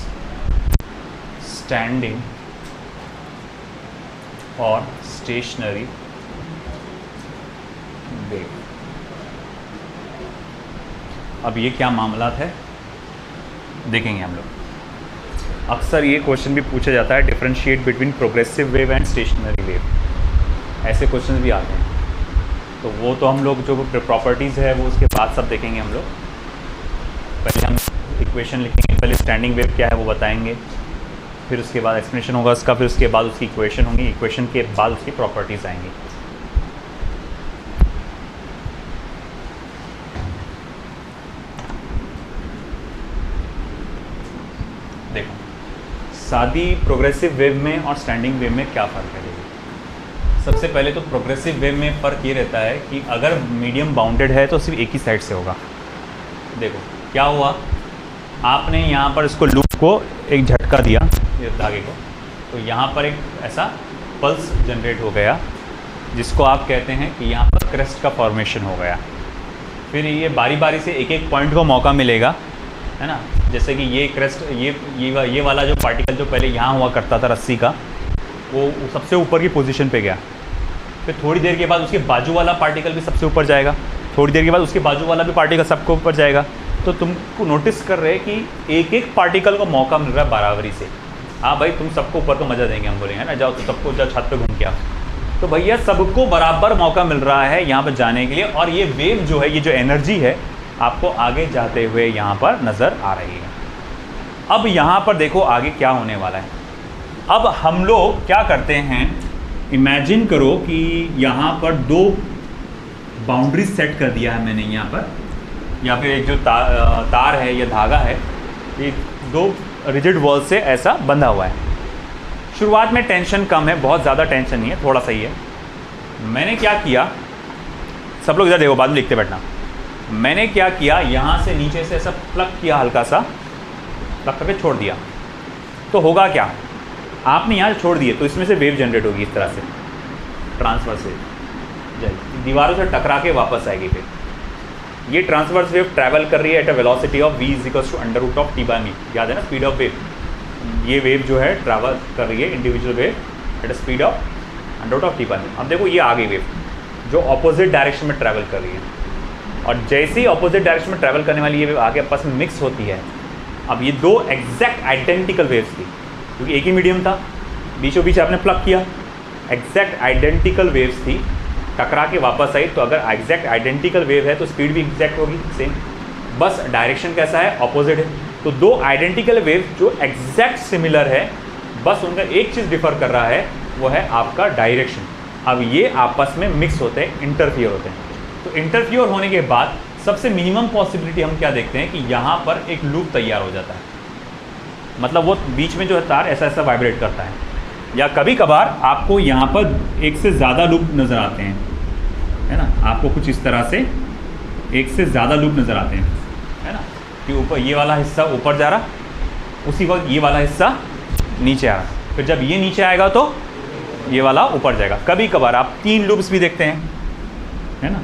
standing or stationary wave. अब ये क्या मामला है देखेंगे हम लोग। अक्सर ये क्वेश्चन भी पूछा जाता है, differentiate between progressive wave and stationary wave, ऐसे क्वेश्चन भी आते हैं। तो वो तो हम लोग जो प्रॉपर्टीज़ है वो उसके बाद सब देखेंगे हम लोग। पहले हम इक्वेशन लिखेंगे, पहले स्टैंडिंग वेव क्या है वो बताएंगे, फिर उसके बाद एक्सप्लेनेशन होगा उसका, फिर उसके बाद उसकी इक्वेशन होंगी, इक्वेशन के बाद उसकी प्रॉपर्टीज़ आएंगी। देखो, सादी प्रोग्रेसिव वेव में और स्टैंडिंग वेव में क्या फ़र्क है। सबसे पहले तो प्रोग्रेसिव वेव में फ़र्क ये रहता है कि अगर मीडियम बाउंडेड है तो सिर्फ एक ही साइड से होगा। देखो क्या हुआ, आपने यहाँ पर इसको लूप को एक झटका दिया, ये धागे को, तो यहाँ पर एक ऐसा पल्स जनरेट हो गया जिसको आप कहते हैं कि यहाँ पर क्रेस्ट का फॉर्मेशन हो गया। फिर ये बारी बारी से एक एक पॉइंट को मौका मिलेगा, है ना। जैसे कि ये क्रेस्ट, ये वाला जो पार्टिकल जो पहले यहाँ हुआ करता था रस्सी का, वो सबसे ऊपर की पोजीशन पे गया। फिर थोड़ी देर के बाद उसके बाजू वाला पार्टिकल भी सबसे ऊपर जाएगा, थोड़ी देर के बाद उसके बाजू वाला भी पार्टिकल सबको ऊपर जाएगा। तो तुमको नोटिस कर रहे कि एक एक पार्टिकल को मौका मिल रहा है बराबरी से। हाँ भाई, तुम सबको ऊपर को मज़ा देंगे, हम बोलेंगे ना, जाओ तो सबको जाओ छत पे घूम के आओ। तो भैया सबको बराबर मौका मिल रहा है यहाँ पर जाने के लिए, और ये वेव जो है, ये जो एनर्जी है, आपको आगे जाते हुए यहाँ पर नज़र आ रही है। अब यहाँ पर देखो आगे क्या होने वाला है। अब हम लोग क्या करते हैं, इमेजिन करो कि यहाँ पर दो बाउंड्री सेट कर दिया है मैंने यहाँ पर, या फिर एक जो तार है या धागा है, ये दो रिजिड वॉल से ऐसा बंधा हुआ है। शुरुआत में टेंशन कम है, बहुत ज़्यादा टेंशन नहीं है, थोड़ा सा ही है। मैंने क्या किया, सब लोग इधर देखो, बाद में लिखते बैठना। मैंने क्या किया, यहाँ से नीचे से ऐसा प्लग किया, हल्का सा प्लग करके छोड़ दिया। तो होगा क्या, आपने यहाँ छोड़ दिए तो इसमें से वेव जनरेट होगी, इस तरह से ट्रांसवर्स वेव जाएगी, दीवारों से टकरा के वापस आएगी। फिर ये ट्रांसवर्स वेव ट्रैवल कर रही है at a velocity of v = √T/m। याद है ना, स्पीड ऑफ वेव। ये वेव जो है ट्रैवल कर रही है, individual wave at a speed of √T/m। अब देखो ये आ गई वेव जो अपोजिट डायरेक्शन में ट्रैवल कर रही है, और जैसे ही अपोजिट डायरेक्शन में ट्रैवल करने वाली ये वेव आगे आपस में मिक्स होती है। अब ये दो एग्जैक्ट आइडेंटिकल वेव्स थी, क्योंकि एक ही मीडियम था, बीचों बीच आपने प्लग किया, एग्जैक्ट आइडेंटिकल वेव्स थी, टकरा के वापस आई। तो अगर एग्जैक्ट आइडेंटिकल वेव है तो स्पीड भी एग्जैक्ट होगी सेम, बस डायरेक्शन कैसा है, अपोजिट है। तो दो आइडेंटिकल वेव जो एग्जैक्ट सिमिलर है, बस उनका एक चीज़ डिफर कर रहा है, वो है आपका डायरेक्शन। अब ये आपस में मिक्स होते हैं, इंटरफियर होते हैं। तो इंटरफियर होने के बाद सबसे मिनिमम पॉसिबिलिटी हम क्या देखते हैं कि यहाँ पर एक लूप तैयार हो जाता है, मतलब वो बीच में जो है तार ऐसा ऐसा वाइब्रेट करता है, या कभी कभार आपको यहाँ पर एक से ज़्यादा लूप नज़र आते हैं, है ना। आपको कुछ इस तरह से एक से ज़्यादा लूप नज़र आते हैं, है ना, कि ऊपर ये वाला हिस्सा ऊपर जा रहा, उसी वक्त ये वाला हिस्सा नीचे आ रहा। फिर जब ये नीचे आएगा तो ये वाला ऊपर जाएगा। कभी कभार आप 3 लूप्स भी देखते हैं, है ना।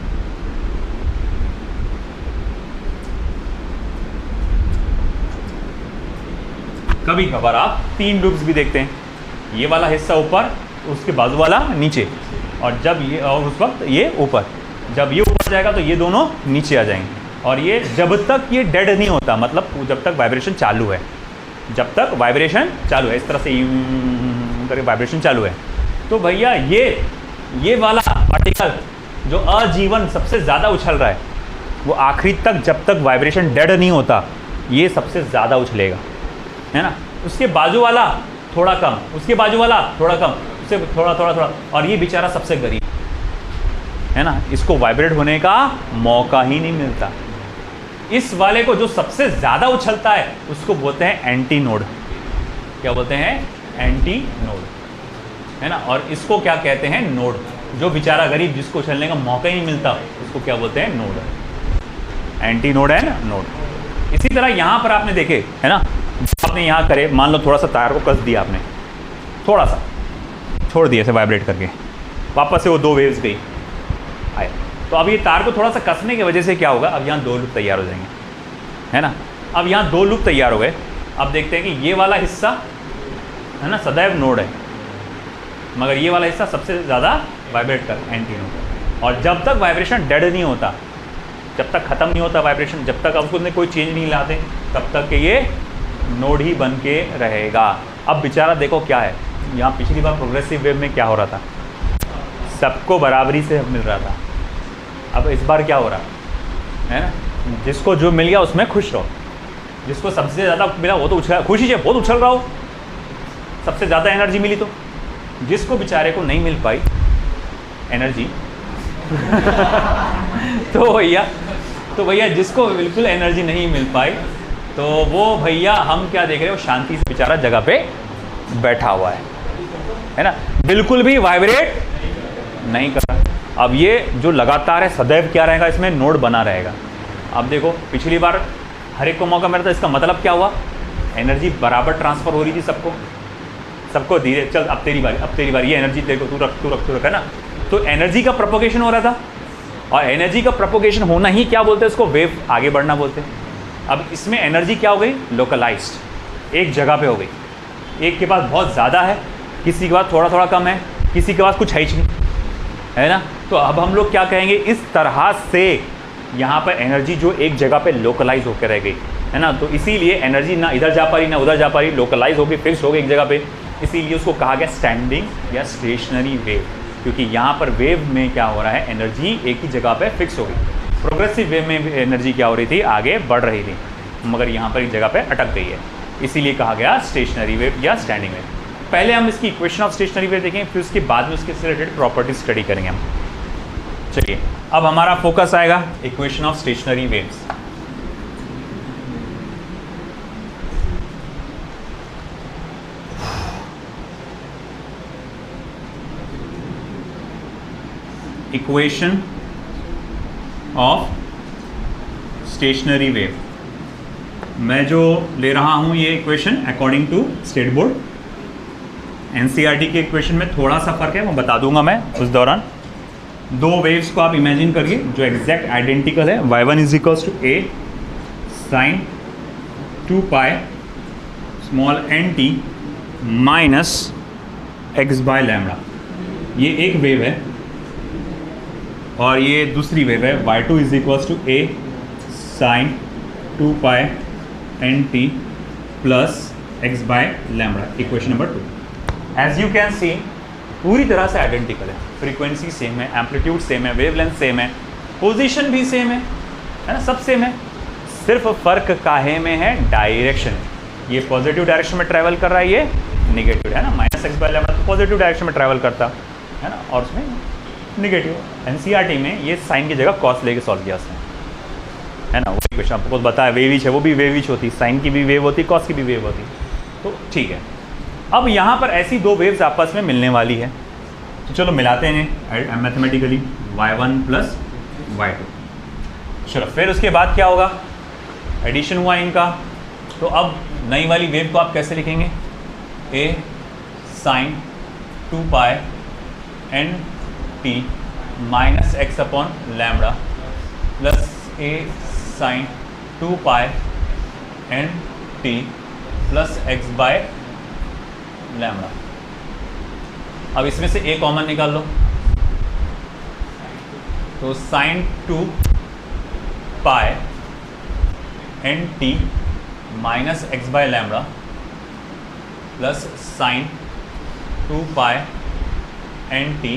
कभी कभार आप 3 लूप्स भी देखते हैं, ये वाला हिस्सा ऊपर, उसके बाजू वाला नीचे, और जब ये, और उस वक्त ये ऊपर, जब ये ऊपर जाएगा तो ये दोनों नीचे आ जाएंगे। और ये जब तक ये डेड नहीं होता, मतलब जब तक वाइब्रेशन चालू है, जब तक वाइब्रेशन चालू है, इस तरह से करके वाइब्रेशन चालू है, तो भैया ये वाला पार्टिकल जो अजीवन सबसे ज़्यादा उछल रहा है, वो आखिरी तक जब तक वाइब्रेशन डेड नहीं होता, ये सबसे ज़्यादा उछलेगा, है ना। उसके बाजू वाला थोड़ा कम, उसके बाजू वाला थोड़ा कम, उससे थोड़ा थोड़ा थोड़ा, और ये बेचारा सबसे गरीब, है ना, इसको वाइब्रेट होने का मौका ही नहीं मिलता। इस वाले को जो सबसे ज़्यादा उछलता है उसको बोलते हैं एंटी नोड। क्या बोलते हैं? एंटी नोड, है ना। और इसको क्या कहते हैं? नोड। जो बेचारा गरीब, जिसको उछलने का मौका ही नहीं मिलता, उसको क्या बोलते हैं? नोड। एंटी नोड है ना, नोड। इसी तरह यहाँ पर आपने देखे, है ना, आपने यहाँ करे, मान लो थोड़ा सा तार को कस दिया आपने, थोड़ा सा छोड़ दिया ऐसे वाइब्रेट करके, वापस से वो 2 वेव्स गई आए, तो अब ये तार को थोड़ा सा कसने की वजह से क्या होगा, अब यहाँ 2 लूप तैयार हो जाएंगे, है ना। अब यहाँ 2 लूप तैयार हो गए। अब देखते हैं कि ये वाला हिस्सा, है ना, सदैव नोड है, मगर ये वाला हिस्सा सबसे ज़्यादा वाइब्रेट कर, एंटी नोड। और जब तक वाइब्रेशन डेड नहीं होता, जब तक ख़त्म नहीं होता वाइब्रेशन, जब तक आप उसमें कोई चेंज नहीं लाते, तब तक के ये नोड ही बन के रहेगा। अब बेचारा देखो क्या है, यहाँ पिछली बार प्रोग्रेसिव वेव में क्या हो रहा था, सबको बराबरी से मिल रहा था। अब इस बार क्या हो रहा है ना, जिसको जो मिल गया उसमें खुश रहो, जिसको सबसे ज़्यादा मिला वो तो उछल, खुशी से बहुत उछल रहा हो, सबसे ज़्यादा एनर्जी मिली। तो जिसको बेचारे को नहीं मिल पाई एनर्जी तो भैया जिसको बिल्कुल एनर्जी नहीं मिल पाई, तो वो भैया हम क्या देख रहे हो, शांति से बेचारा जगह पे बैठा हुआ है ना, बिल्कुल भी वाइब्रेट नहीं कर रहा। अब ये जो लगातार है, सदैव क्या रहेगा, इसमें नोड बना रहेगा। अब देखो पिछली बार हर एक को मौका मिला था, इसका मतलब क्या हुआ, एनर्जी बराबर ट्रांसफ़र हो रही थी सबको धीरे, चल अब तेरी बारी, ये एनर्जी तेरे को तू रख, है ना। तो एनर्जी का प्रोपोगेशन हो रहा था, और एनर्जी का प्रोपोगेशन होना ही क्या बोलते हैं, उसको वेव आगे बढ़ना बोलते हैं। अब इसमें एनर्जी क्या हो गई, लोकलाइज्ड, एक जगह पे हो गई। एक के पास बहुत ज़्यादा है, किसी के पास थोड़ा थोड़ा कम है, किसी के पास कुछ है ही नहीं, है ना। तो अब हम लोग क्या कहेंगे, इस तरह से यहाँ पर एनर्जी जो एक जगह पे लोकलाइज होकर रह गई, है ना। तो इसीलिए एनर्जी ना इधर जा पा रही ना उधर जा पा रही, लोकलाइज हो गई, फिक्स हो गई एक जगह पे। इसीलिए उसको कहा गया स्टैंडिंग या स्टेशनरी वेव, क्योंकि यहाँ पर वेव में क्या हो रहा है, एनर्जी एक ही जगह पे फिक्स हो गई। प्रोग्रेसिव वेव में एनर्जी क्या हो रही थी, आगे बढ़ रही थी, मगर यहाँ पर एक जगह पे अटक गई है, इसीलिए कहा गया स्टेशनरी वेव या स्टैंडिंग वेव। पहले हम इसकी इक्वेशन ऑफ स्टेशनरी वेव देखेंगे, फिर उसके बाद में उसके रिलेटेड प्रॉपर्टी स्टडी करेंगे हम। चलिए अब हमारा फोकस आएगा equation of stationary waves. Equation of stationary wave, मैं जो ले रहा हूं ये equation according to state board, NCERT के इक्वेशन में थोड़ा सा फर्क है, वो बता दूंगा मैं उस दौरान। 2 वेव्स को आप इमेजिन करिए जो एग्जैक्ट आइडेंटिकल है, y1 is equals to a sine 2 pi small nt minus x by lambda, ये एक वेव है। और ये दूसरी वेव है y2 is equals to a sine 2 pi nt plus x by lambda, equation number 2। As you can see पूरी तरह से आइडेंटिकल है, फ्रीक्वेंसी सेम है, एम्पलीट्यूड सेम है, वेवलेंथ सेम है, पोजीशन भी सेम है ना, सब सेम है। सिर्फ फर्क काहे में है, डायरेक्शन। ये पॉजिटिव डायरेक्शन में ट्रैवल कर रहा है, ये निगेटिव है ना, माइनस एक्स बाय लैम्डा तो पॉजिटिव डायरेक्शन में ट्रैवल करता है ना, और उसमें निगेटिव। एनसीईआरटी में ये साइन की जगह कॉस लेके सॉल्व किया उसने, है ना। वो क्वेश्चन आपको बताया, वेविच है, वो भी वेविच होती, साइन की भी वेव होती, कॉस की भी वेव होती, तो ठीक है। अब यहाँ पर ऐसी 2 वेव्स आपस में मिलने वाली है, तो चलो मिलाते हैं मैथमेटिकली, y1 प्लस y2। चलो फिर उसके बाद क्या होगा, एडिशन हुआ इनका। तो अब नई वाली वेव को आप कैसे लिखेंगे, a sine 2 pi N T minus x upon lambda plus a sine 2 pi N T plus x by lambda. अब इसमें से ए कॉमन निकाल लो, तो sine 2 pi N T minus x by lambda plus sine 2 pi N T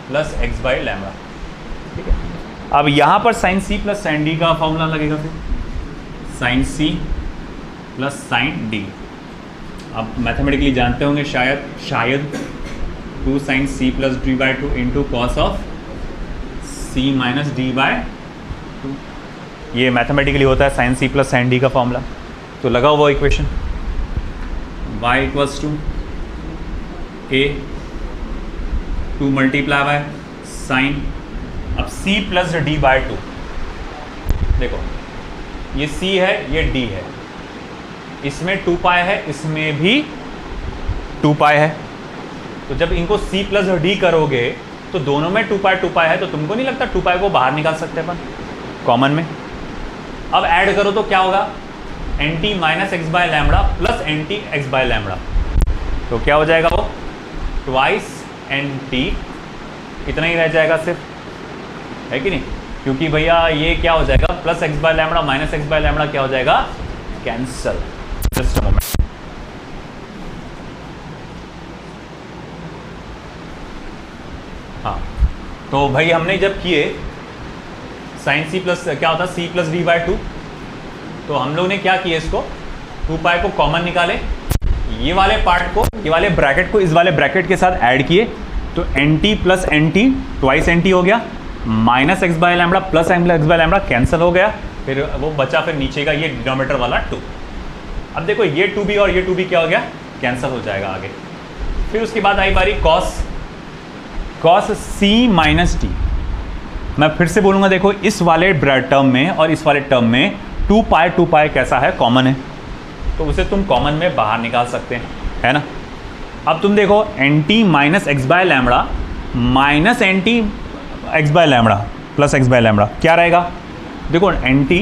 plus x by lambda. ठीक है, अब यहाँ पर sine C plus sine D का फॉर्मूला लगेगा, फिर sine C plus sine D. अब मैथमेटिकली जानते होंगे शायद 2 sine C plus D by 2 into cos of C minus D by 2। ये मैथमेटिकली होता है sine C plus sine D का फॉर्मूला। तो लगाओ वो equation, y equals to A 2 multiply by sine, अब c प्लस डी बाय 2। देखो ये c है, ये d है, इसमें 2 पाई है, इसमें भी 2 पाई है। तो जब इनको c प्लस डी करोगे तो दोनों में 2 पाई है, तो तुमको नहीं लगता 2 पाई को बाहर निकाल सकते अपन कॉमन में। अब ऐड करो तो क्या होगा, N T minus x by lambda plus N T X by lambda. तो क्या हो जाएगा वो, ट्वाइस एन टी, इतना ही रह जाएगा सिर्फ, है कि नहीं, क्योंकि भैया ये क्या हो जाएगा, plus x by lambda minus x by lambda क्या हो जाएगा, कैंसल। जस्ट अ मोमेंट, हाँ तो भाई हमने जब किए साइन सी प्लस क्या होता है सी प्लस डी बाय 2, तो हम लोग ने क्या किया, इसको 2 पाई को कॉमन निकाले, ये वाले पार्ट को, ये वाले ब्रैकेट को इस वाले ब्रैकेट के साथ ऐड किए, तो N T plus N T twice N T हो गया, minus x by lambda plus x by lambda cancel हो गया, फिर वो बचा फिर नीचे का ये डिनोमिनेटर वाला 2। अब देखो ये 2b और ये 2b क्या हो गया, कैंसिल हो जाएगा आगे। फिर उसके बाद आई बारी कॉस सी माइनस टी। मैं फिर से बोलूँगा, देखो इस वाले टर्म में और इस वाले टर्म में 2 पाई कैसा है, कॉमन है, तो उसे तुम कॉमन में बाहर निकाल सकते हैं, है ना। अब तुम देखो N T minus x by lambda minus N T X by lambda plus x by lambda क्या रहेगा, देखो N T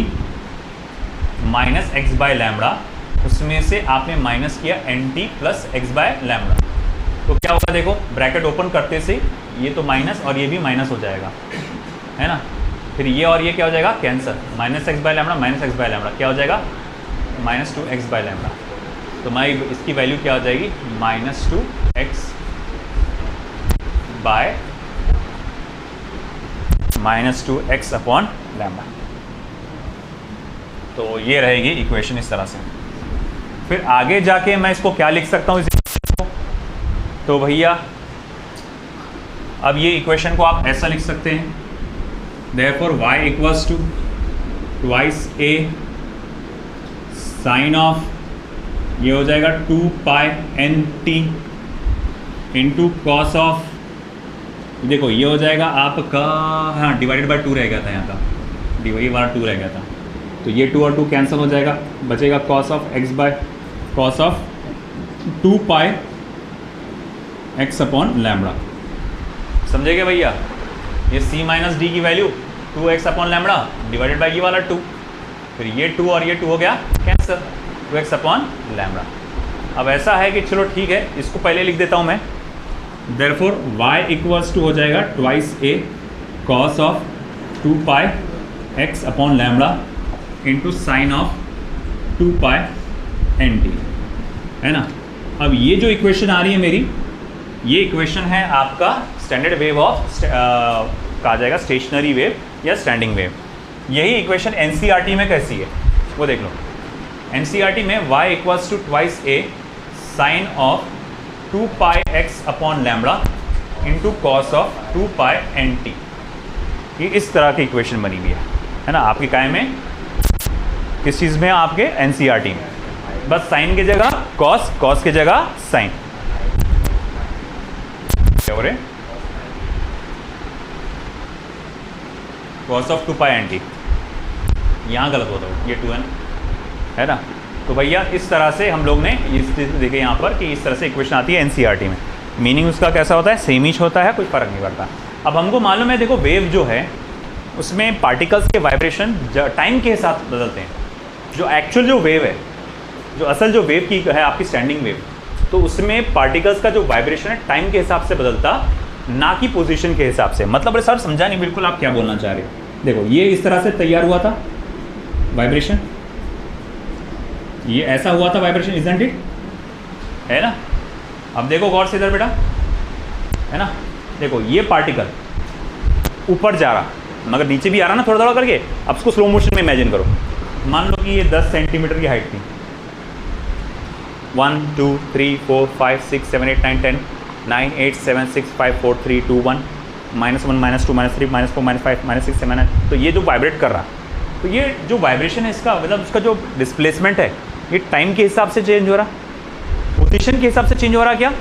minus x by lambda, उसमें से आपने माइनस किया N T plus x by lambda, तो क्या होगा, देखो ब्रैकेट ओपन करते से ये तो माइनस और ये भी माइनस हो जाएगा, है ना। फिर ये और ये क्या हो जाएगा, cancel, minus x by lambda minus x by lambda क्या हो जाएगा, माइनस 2 एक्स बाय लैम्बडा। तो मैं इसकी वैल्यू क्या हो जाएगी, minus 2 x bye minus 2 x upon lambda. तो ये रहेगी इक्वेशन इस तरह से। फिर आगे जाके मैं इसको क्या लिख सकता हूँ, तो भैया अब ये इक्वेशन को आप ऐसा लिख सकते हैं, therefore y equals to twice a sine of, ये हो जाएगा 2 pi N t into cos of, देखो ये हो जाएगा आपका, हाँ डिवाइडेड बाय 2 रह गया था यहाँ का, ये वाला 2 रह गया था, तो ये 2 और 2 कैंसिल हो जाएगा, बचेगा cos of x by cos of 2 pi x upon lambda. समझेगे भैया, ये c माइनस डी की value 2x upon lambda divided by ये वाला 2, फिर ये 2 और ये 2 हो गया कैंसिल, 2x अपॉन लैम्बडा। अब ऐसा है कि चलो ठीक है, इसको पहले लिख देता हूँ मैं, देयरफॉर y इक्वल्स टू हो जाएगा twice a cos of 2 pi x upon lambda into sine of 2 pi N T, है ना। अब ये जो इक्वेशन आ रही है मेरी, ये इक्वेशन है आपका स्टैंडर्ड वेव ऑफ कहा जाएगा स्टेशनरी वेव या स्टैंडिंग वेव। यही इक्वेशन एनसीईआरटी में कैसी है वो देख लो। एनसीईआरटी में y equals to twice a sine of 2 pi x upon lambda into cos of 2 pi N T, ये इस तरह की इक्वेशन बनी हुई है ना। आपकी काय में किस चीज़ में, आपके एनसीईआरटी में, बस साइन की जगह कॉस, कॉस की जगह साइन। क्या हो रहे, cos of 2 pi N T, यहाँ गलत होता है, ये 2n है ना। तो भैया इस तरह से हम लोग ने इस देखे यहाँ पर कि इस तरह से इक्वेशन आती है एनसीईआरटी में। मीनिंग उसका कैसा होता है, सेम ही होता है, कोई फ़र्क नहीं पड़ता। अब हमको मालूम है, देखो वेव जो है उसमें पार्टिकल्स के वाइब्रेशन टाइम के साथ बदलते हैं। जो एक्चुअल जो वेव है जो असल जो वेव की है आपकी स्टैंडिंग वेव, तो उसमें पार्टिकल्स का जो वाइब्रेशन है टाइम के हिसाब से बदलता, ना कि पोजीशन के हिसाब से। मतलब अरे सर समझा नहीं बिल्कुल आप क्या बोलना चाह रहे हो। देखो ये इस तरह से तैयार हुआ था वाइब्रेशन, ये ऐसा हुआ था वाइब्रेशन, इजंट इट, है ना। अब देखो गौर से इधर बेटा, है ना, देखो ये पार्टिकल ऊपर जा रहा मगर नीचे भी आ रहा ना थोड़ा थोड़ा करके। अब इसको स्लो मोशन में इमेजिन करो। मान लो कि ये 10 सेंटीमीटर की हाइट थी, 1 2 3 4 5 6 7 8 9 10 9 8 7 6 5 4 3 2 1 -1 -2 -3 -4 -5 -6 7 तो ये जो वाइब्रेट कर रहा, तो ये जो वाइब्रेशन है इसका मतलब उसका जो डिस्प्लेसमेंट है ये टाइम के हिसाब से चेंज हो रहा, पोजीशन के हिसाब से चेंज हो रहा क्या?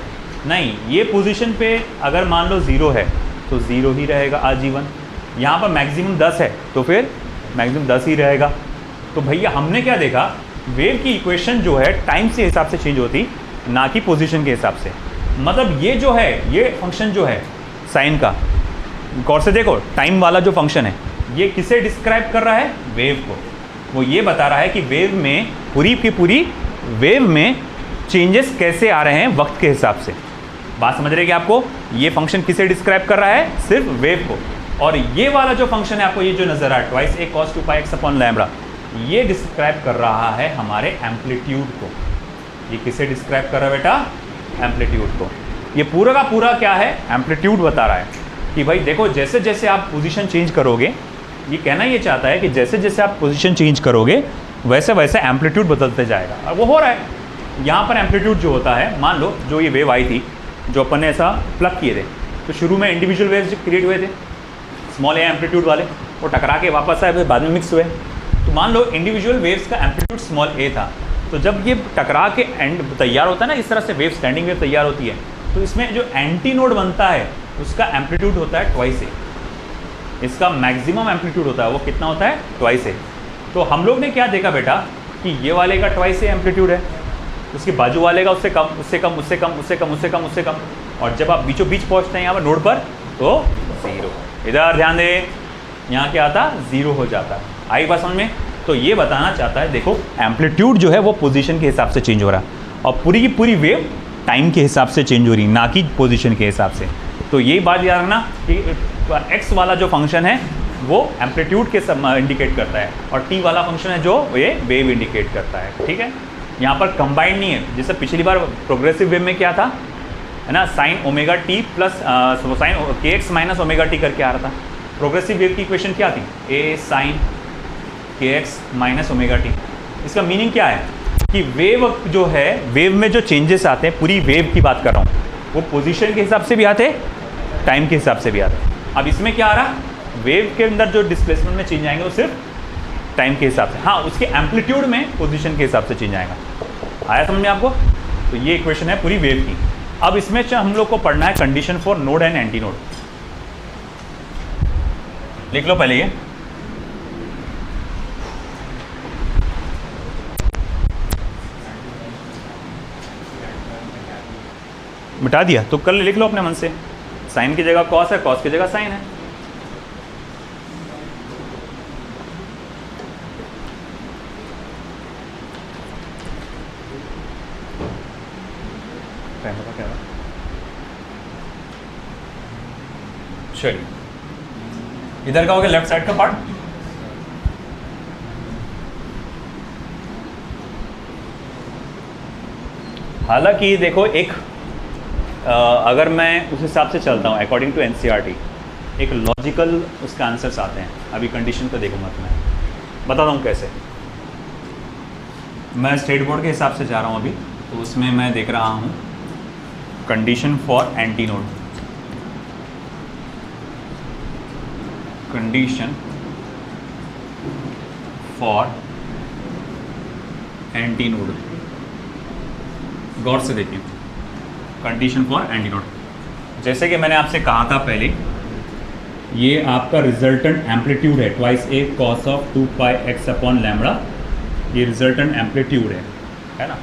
नहीं, ये पोजीशन पे अगर मान लो 0 है तो 0 ही रहेगा आजीवन। यहाँ पर मैक्सिमम 10 है तो फिर मैक्सिमम 10 ही रहेगा। तो भैया हमने क्या देखा, वेव की इक्वेशन जो है टाइम के हिसाब से चेंज होती, ना कि पोजीशन के हिसाब से। मतलब ये जो है, ये फंक्शन जो है साइन का, गौर से देखो, टाइम वाला जो फंक्शन है ये किसे डिस्क्राइब कर रहा है? वेव को। वो ये बता रहा है कि वेव में पूरी की पूरी वेव में चेंजेस कैसे आ रहे हैं वक्त के हिसाब से। बात समझ रहे हैं कि आपको ये फंक्शन किसे डिस्क्राइब कर रहा है? सिर्फ वेव को। और ये वाला जो फंक्शन है आपको ये जो नजर आ रहा है ट्वाइस ए cos 2π x अपॉन लैम्बडा, ये डिस्क्राइब कर रहा है हमारे एम्पलीट्यूड को। ये किसे डिस्क्राइब कर रहा है बेटा? एम्पलीट्यूड को। ये पूरा का पूरा क्या है? एम्पलीट्यूड बता रहा है कि भाई देखो जैसे जैसे आप पोजीशन चेंज करोगे, ये कहना ये चाहता है कि जैसे जैसे आप पोजीशन चेंज करोगे वैसे वैसे एम्पलीट्यूड बदलते जाएगा। और वो हो रहा है। यहाँ पर एम्पलीट्यूड जो होता है, मान लो जो ये वेव आई थी, जो अपन ने ऐसा प्लग किए थे, तो शुरू में इंडिविजुअल वेव्स क्रिएट हुए थे स्मॉल ए एम्पलीट्यूड वाले, वो टकरा के वापस आए, फिर बाद में मिक्स हुए। तो मान लो इंडिविजुअल वेव्स का एम्पलीट्यूड स्मॉल ए था, तो जब ये टकरा के एंड तैयार होता है ना, इस तरह से वेव स्टैंडिंग वेव तैयार होती है, तो इसमें जो एंटी नोड बनता है उसका एम्पलीट्यूड होता है ट्वाइस ए। इसका मैक्सिमम एम्पलीट्यूड होता है वो कितना होता है? ट्वाइस ए। तो हम लोग ने क्या देखा बेटा कि ये वाले का ट्वाइस ए एम्पलीट्यूड है, उसके बाजू वाले का उससे कम, उससे कम, उससे कम, उससे कम, उससे कम, उससे कम, और जब आप बीचों बीच पहुंचते हैं यहाँ पर नोड पर तो 0। इधर ध्यान दें, यहाँ क्या आता? 0 हो जाता। आई बात समझ में? तो ये बताना चाहता है, देखो एम्पलीट्यूड जो है वो पोजीशन के हिसाब से चेंज हो रहा है और पूरी की पूरी वेव टाइम के हिसाब से चेंज हो रही, ना कि पोजीशन के हिसाब से। तो यही बात याद रखना कि एक्स वाला जो फंक्शन है वो एम्पलीट्यूड के इंडिकेट करता है और टी वाला फंक्शन है जो ये वेव इंडिकेट करता है। ठीक है, यहाँ पर कंबाइंड नहीं है। जैसे पिछली बार प्रोग्रेसिव वेव में क्या था, है ना, sine omega T plus sign के एक्स माइनस ओमेगा टी करके आ रहा था। प्रोग्रेसिव वेव की इक्वेशन क्या थी? ए साइन के एक्स माइनस ओमेगा टी। इसका मीनिंग क्या है कि वेव जो है, वेव में जो चेंजेस आते हैं, पूरी वेव की बात कर रहा हूँ, वो पोजीशन के हिसाब से भी आते, टाइम के हिसाब से भी आते। अब इसमें क्या आ रहा, वेव के अंदर जो डिस्प्लेसमेंट में चेंज आएंगे वो सिर्फ टाइम के हिसाब से, हाँ उसके एम्पलीट्यूड में पोजीशन के हिसाब से चेंज आएगा। आया समझ में आपको? तो ये इक्वेशन है पूरी वेव की। अब इसमें हम लोग को पढ़ना है condition for node and anti node. लिख लो पहले ये, मिटा दिया तो कल लिख लो अपने मन से। साइन की जगह कॉस है, कॉस की जगह साइन है। चलिए इधर का हो गया लेफ्ट साइड का पार्ट। हालांकि देखो एक अगर मैं उस हिसाब से चलता हूँ अकॉर्डिंग टू एनसीईआरटी, एक लॉजिकल उसके आंसर्स आते हैं। अभी कंडीशन को देखो मत, मैं बताता हूँ कैसे। मैं स्टेट बोर्ड के हिसाब से जा रहा हूँ अभी, तो उसमें मैं देख रहा हूँ condition for antinode, condition for antinode. गौर से देखिए, कंडीशन फॉर एंटी नोड। जैसे कि मैंने आपसे कहा था पहले, ये आपका रिजल्टेंट एम्पलीट्यूड है twice A cos of 2π x upon lambda, ये रिजल्टेंट एम्पलीट्यूड है ना।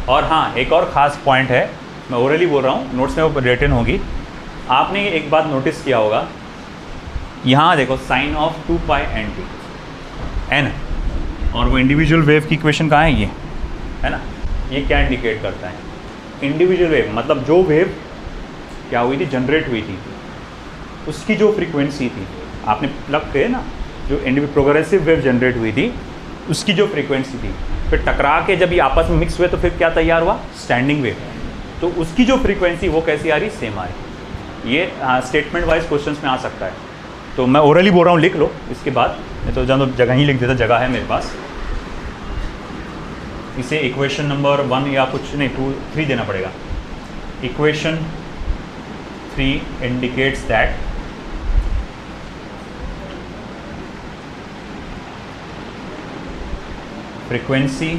और हाँ, एक और ख़ास पॉइंट है, मैं ओरली बोल रहा हूँ, नोट्स में वो रिटन होगी। आपने एक बात नोटिस किया होगा, यहाँ देखो साइन ऑफ 2π nt है ना, और वो इंडिविजुअल वेव की इक्वेशन कहाँ है, ये है ना। ये क्या इंडिकेट करता है? इंडिविजुअल वेव, मतलब जो वेव क्या हुई थी, जनरेट हुई थी, उसकी जो फ्रीक्वेंसी थी, आपने प्लग किए ना, जो प्रोग्रेसिव वेव जनरेट हुई थी उसकी जो फ्रीक्वेंसी थी, फिर टकरा के जब ये आपस में मिक्स हुए तो फिर क्या तैयार हुआ? Standing wave. तो उसकी जो फ्रीक्वेंसी वो कैसी आ रही? सेम आ रही। ये स्टेटमेंट वाइज क्वेश्चंस में आ सकता है, तो मैं ओरली बोल रहा हूँ, लिख लो इसके बाद, मैं तो जब जगह ही लिख देता, जगह है मेरे पास। इसे इक्वेशन नंबर 1 या कुछ नहीं 2 3 देना पड़ेगा। Equation 3 indicates that frequency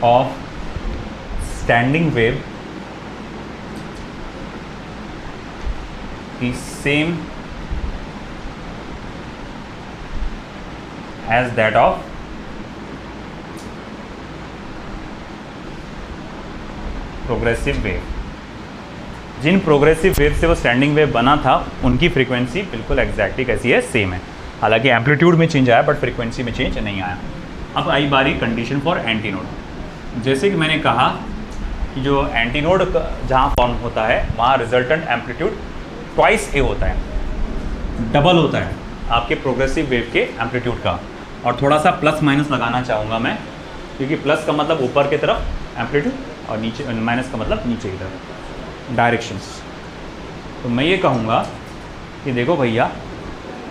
of standing wave is same as that of progressive wave. जिन प्रोग्रेसिव वेव से वो स्टैंडिंग वेव बना था उनकी फ्रीक्वेंसी बिल्कुल एग्जैक्टली कैसी है? सेम है। हालांकि एम्पलीट्यूड में चेंज आया बट फ्रीक्वेंसी में चेंज नहीं आया। अब आई बारी कंडीशन फॉर एंटीनोड। जैसे कि मैंने कहा कि जो एंटीनोड जहाँ फॉर्म होता है वहाँ रिजल्टेंट एम्पलीट्यूड ट्वाइस ए होता है, डबल होता है आपके प्रोग्रेसिव वेव के एम्पलीट्यूड का। और थोड़ा सा प्लस माइनस लगाना चाहूँगा मैं, क्योंकि प्लस का मतलब ऊपर की तरफ एम्पलीट्यूड और नीचे माइनस का मतलब नीचे की तरफ डायरेक्शंस। तो मैं ये कहूँगा कि देखो भैया,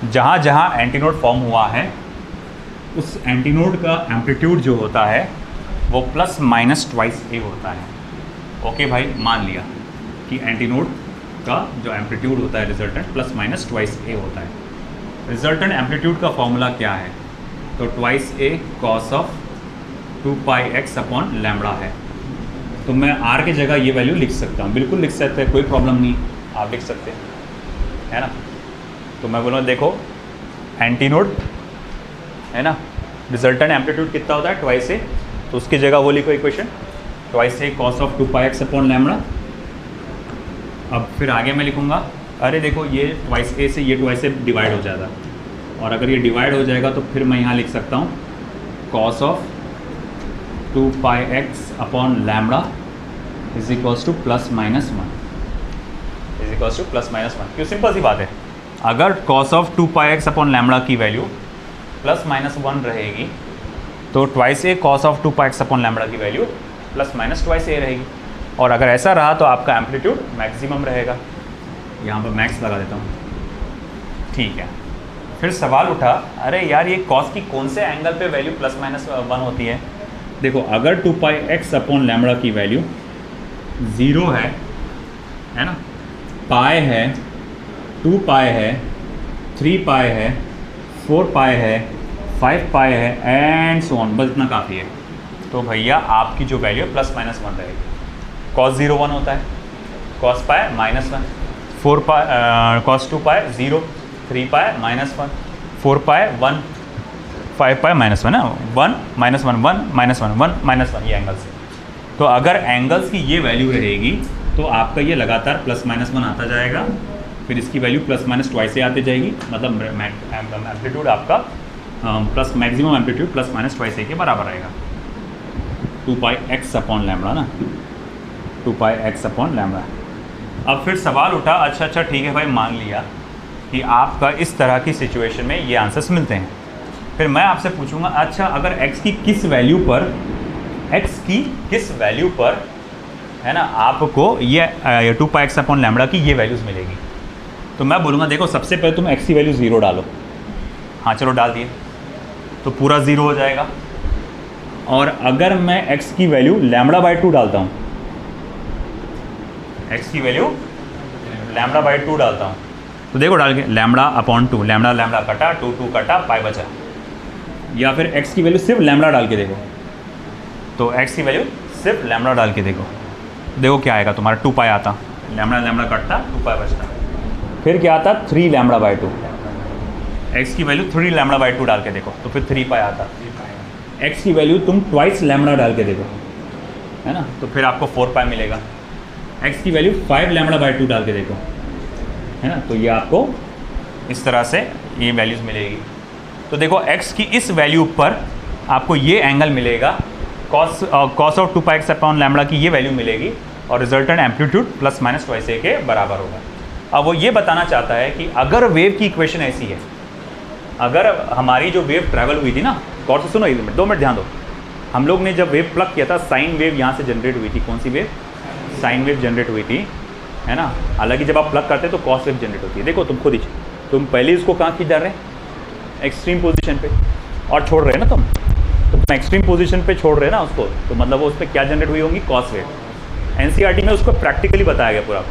जहाँ जहाँ एंटीनोड फॉर्म हुआ है उस एंटीनोड का एम्पलीट्यूड जो होता है वो प्लस माइनस ट्वाइस ए होता है। ओके भाई, मान लिया कि एंटीनोड का जो एम्पलीट्यूड होता है रिजल्टेंट प्लस माइनस ट्वाइस ए होता है। रिजल्टेंट एम्पलीट्यूड का फॉर्मूला क्या है? तो twice A cos of 2 pi x upon lambda है। तो मैं आर की जगह ये वैल्यू लिख सकता हूँ, बिल्कुल लिख सकते हैं, कोई प्रॉब्लम नहीं, आप लिख सकते हैं, है ना। तो मैं बोलूँगा देखो एंटीनोड है ना, रिजल्टेंट एम्पलीट्यूड कितना होता है? ट्वाइस ए। तो उसकी जगह वो लिखो equation twice A cos of 2 pi x upon lambda. अब फिर आगे मैं लिखूँगा, अरे देखो ये ट्वाइस ए से ये ट्वाइस ए डिवाइड हो जाएगा, और अगर ये डिवाइड हो जाएगा तो फिर मैं यहाँ लिख सकता हूँ cos of 2 pi x upon lambda is equals two plus minus 1 is equals two plus minus 1। क्यों? सिंपल सी बात है, अगर cos of 2 pi x upon lambda की वैल्यू प्लस माइनस 1 रहेगी तो twice A cos of 2 pi x upon lambda की value plus minus twice ए रहेगी। और अगर ऐसा रहा तो आपका एम्पलीट्यूड मैक्सिमम रहेगा। यहाँ पर मैक्स लगा देता हूँ, ठीक है। फिर सवाल उठा, अरे यार ये कॉस की कौन से एंगल पे वैल्यू प्लस माइनस 1 होती है? देखो अगर 2 पाई एक्स अपॉन लैम्बडा की वैल्यू 0 है ना, पाई है, 2 पाई है, 3 पाई है, 4 पाई है, 5 पाई है एंड सो ऑन, बस इतना काफ़ी है। तो भैया आपकी जो वैल्यू प्लस माइनस 1 रहेगी। कॉस 0 1 होता है, cos pi minus 1, 4 pi cos 2 पाई 0, 3 पाई माइनस 1, 4 पाई 1, 5 पाई माइनस 1 ना, 1 माइनस 1 1 माइनस 1 1 माइनस 1 ये एंगल्स है। तो अगर एंगल्स की ये वैल्यू रहेगी तो आपका ये लगातार प्लस माइनस 1 आता जाएगा, फिर इसकी वैल्यू प्लस माइनस ट्वाइस से आती जाएगी, मतलब एम्पलीट्यूड आपका plus maximum amplitude plus minus twice a के बराबर आएगा। 2 पाई एक्स अपॉन लैम्बडा ना, 2 पाई एक्स अपॉन लैम्बडा। अब फिर सवाल उठा, अच्छा ठीक है भाई, मान लिया कि आपका इस तरह की सिचुएशन में ये आंसर्स मिलते हैं। फिर मैं आपसे पूछूंगा, अच्छा अगर x की किस वैल्यू पर है ना आपको ये 2 पाई एक्स अपॉन लैम्बडा की ये वैल्यूज़ मिलेगी? तो मैं बोलूँगा देखो सबसे पहले तुम x की वैल्यू 0 डालो। हाँ चलो डाल दिए, तो पूरा 0 हो जाएगा। और अगर मैं x की वैल्यू लैम्बडा बाई 2 डालता हूँ, x की वैल्यू लैम्बडा बाई 2 डालता हूँ, तो देखो डाल के लैम्बडा अपॉन 2, लैम्बडा कटा, 2 कटा, पाई बचा। या फिर x की वैल्यू सिर्फ लैम्बडा डाल के देखो, तो x की वैल्यू सिर्फ लैम्बडा डाल के देखो क्या आएगा तुम्हारा, 2 पाई आता, लैम्बडा कटता, 2 पाई बचता। फिर क्या आता, 3 लैम्बडा बाई 2। x की वैल्यू 3 लैम्बडा बाई 2 डाल के देखो तो फिर 3 पाई आता। x की वैल्यू तुम ट्वाइस लैम्बडा डाल के देखो, है ना, तो फिर आपको 4 पाई मिलेगा। x की वैल्यू 5 लैम्बडा बाई 2 डाल के देखो, है ना, तो ये आपको इस तरह से ये वैल्यूज़ मिलेगी। तो देखो x की इस वैल्यू पर आपको ये एंगल मिलेगा cos of 2πx upon lambda की ये वैल्यू मिलेगी और resultant amplitude plus minus twice a के बराबर होगा। अब वो ये बताना चाहता है कि अगर वेव की इक्वेशन ऐसी है, अगर हमारी जो वेव ट्रैवल हुई थी ना, गौर से सुनो 2 मिनट ध्यान दो, हम लोग ने जब वेव प्लग किया था साइन वेव यहाँ से जनरेट हुई थी। कौन सी वेव? साइन वेव जनरेट हुई थी, है ना। हालांकि जब आप प्लग करते हैं तो कॉस वेव जनरेट होती है। देखो तुम खुद ही, तुम पहले इसको कहाँ खींच डाल रहे हैं? एक्सट्रीम पोजीशन पे, और छोड़ रहे हैं ना तुम एक्सट्रीम पोजीशन पे छोड़ रहे हैं ना उसको, तो मतलब वो उस पर क्या जनरेट हुई होंगी? Cos wave. एनसीईआरटी में उसको प्रैक्टिकली बताया गया पूरा,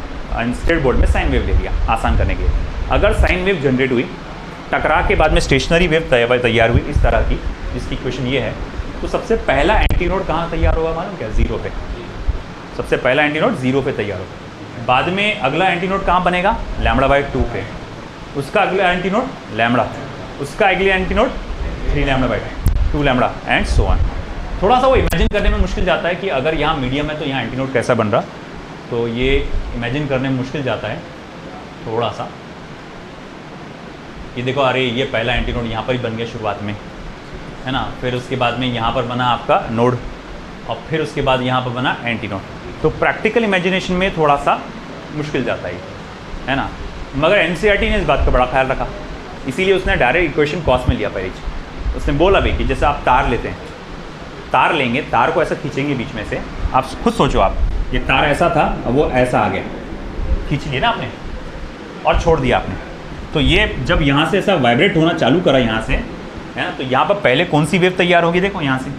स्टेट बोर्ड में साइन वेव ले लिया आसान करने के लिए। अगर साइन वेव जनरेट हुई, टकरा के बाद में स्टेशनरी वेव तैयार हुई इस तरह की, जिसकी इक्वेशन ये है, तो सबसे पहला एंटीनोड कहाँ तैयार होगा मालूम क्या? 0 पे। सबसे पहला एंटीनोड 0 पे तैयार होगा। बाद में अगला एंटीनोड कहाँ बनेगा? λ/2 पे। उसका अगला एंटीनोड लैम्बडा, उसका अगला एंटीनोड 3 λ/2 λ एंड सो ऑन। थोड़ा सा वो इमेजिन करने में मुश्किल जाता है कि अगर यहाँ मीडियम है तो यहाँ एंटीनोड कैसा बन रहा, तो ये इमेजिन करने में मुश्किल जाता है थोड़ा सा। ये देखो, अरे ये पहला एंटीनोड यहाँ पर ही बन गया शुरुआत में, है ना। फिर उसके बाद में यहाँ पर बना आपका नोड, और फिर उसके बाद यहाँ पर बना एंटीनोड। तो प्रैक्टिकल इमेजिनेशन में थोड़ा सा मुश्किल जाता है ना। मगर एनसीईआरटी ने इस बात का बड़ा ख्याल रखा, इसीलिए उसने डायरेक्ट इक्वेशन कॉस में लिया पहले। उसने बोला भी कि जैसे आप तार लेते हैं, तार लेंगे, तार को ऐसा खींचेंगे बीच में से, आप खुद सोचो, आप ये तार ऐसा था, अब वो ऐसा आ गया, खींच लिया ना आपने और छोड़ दिया आपने, तो ये जब यहाँ से ऐसा वाइब्रेट होना चालू करा यहाँ से, है ना, तो यहाँ पर पहले कौन सी वेव तैयार होगी? देखो यहाँ से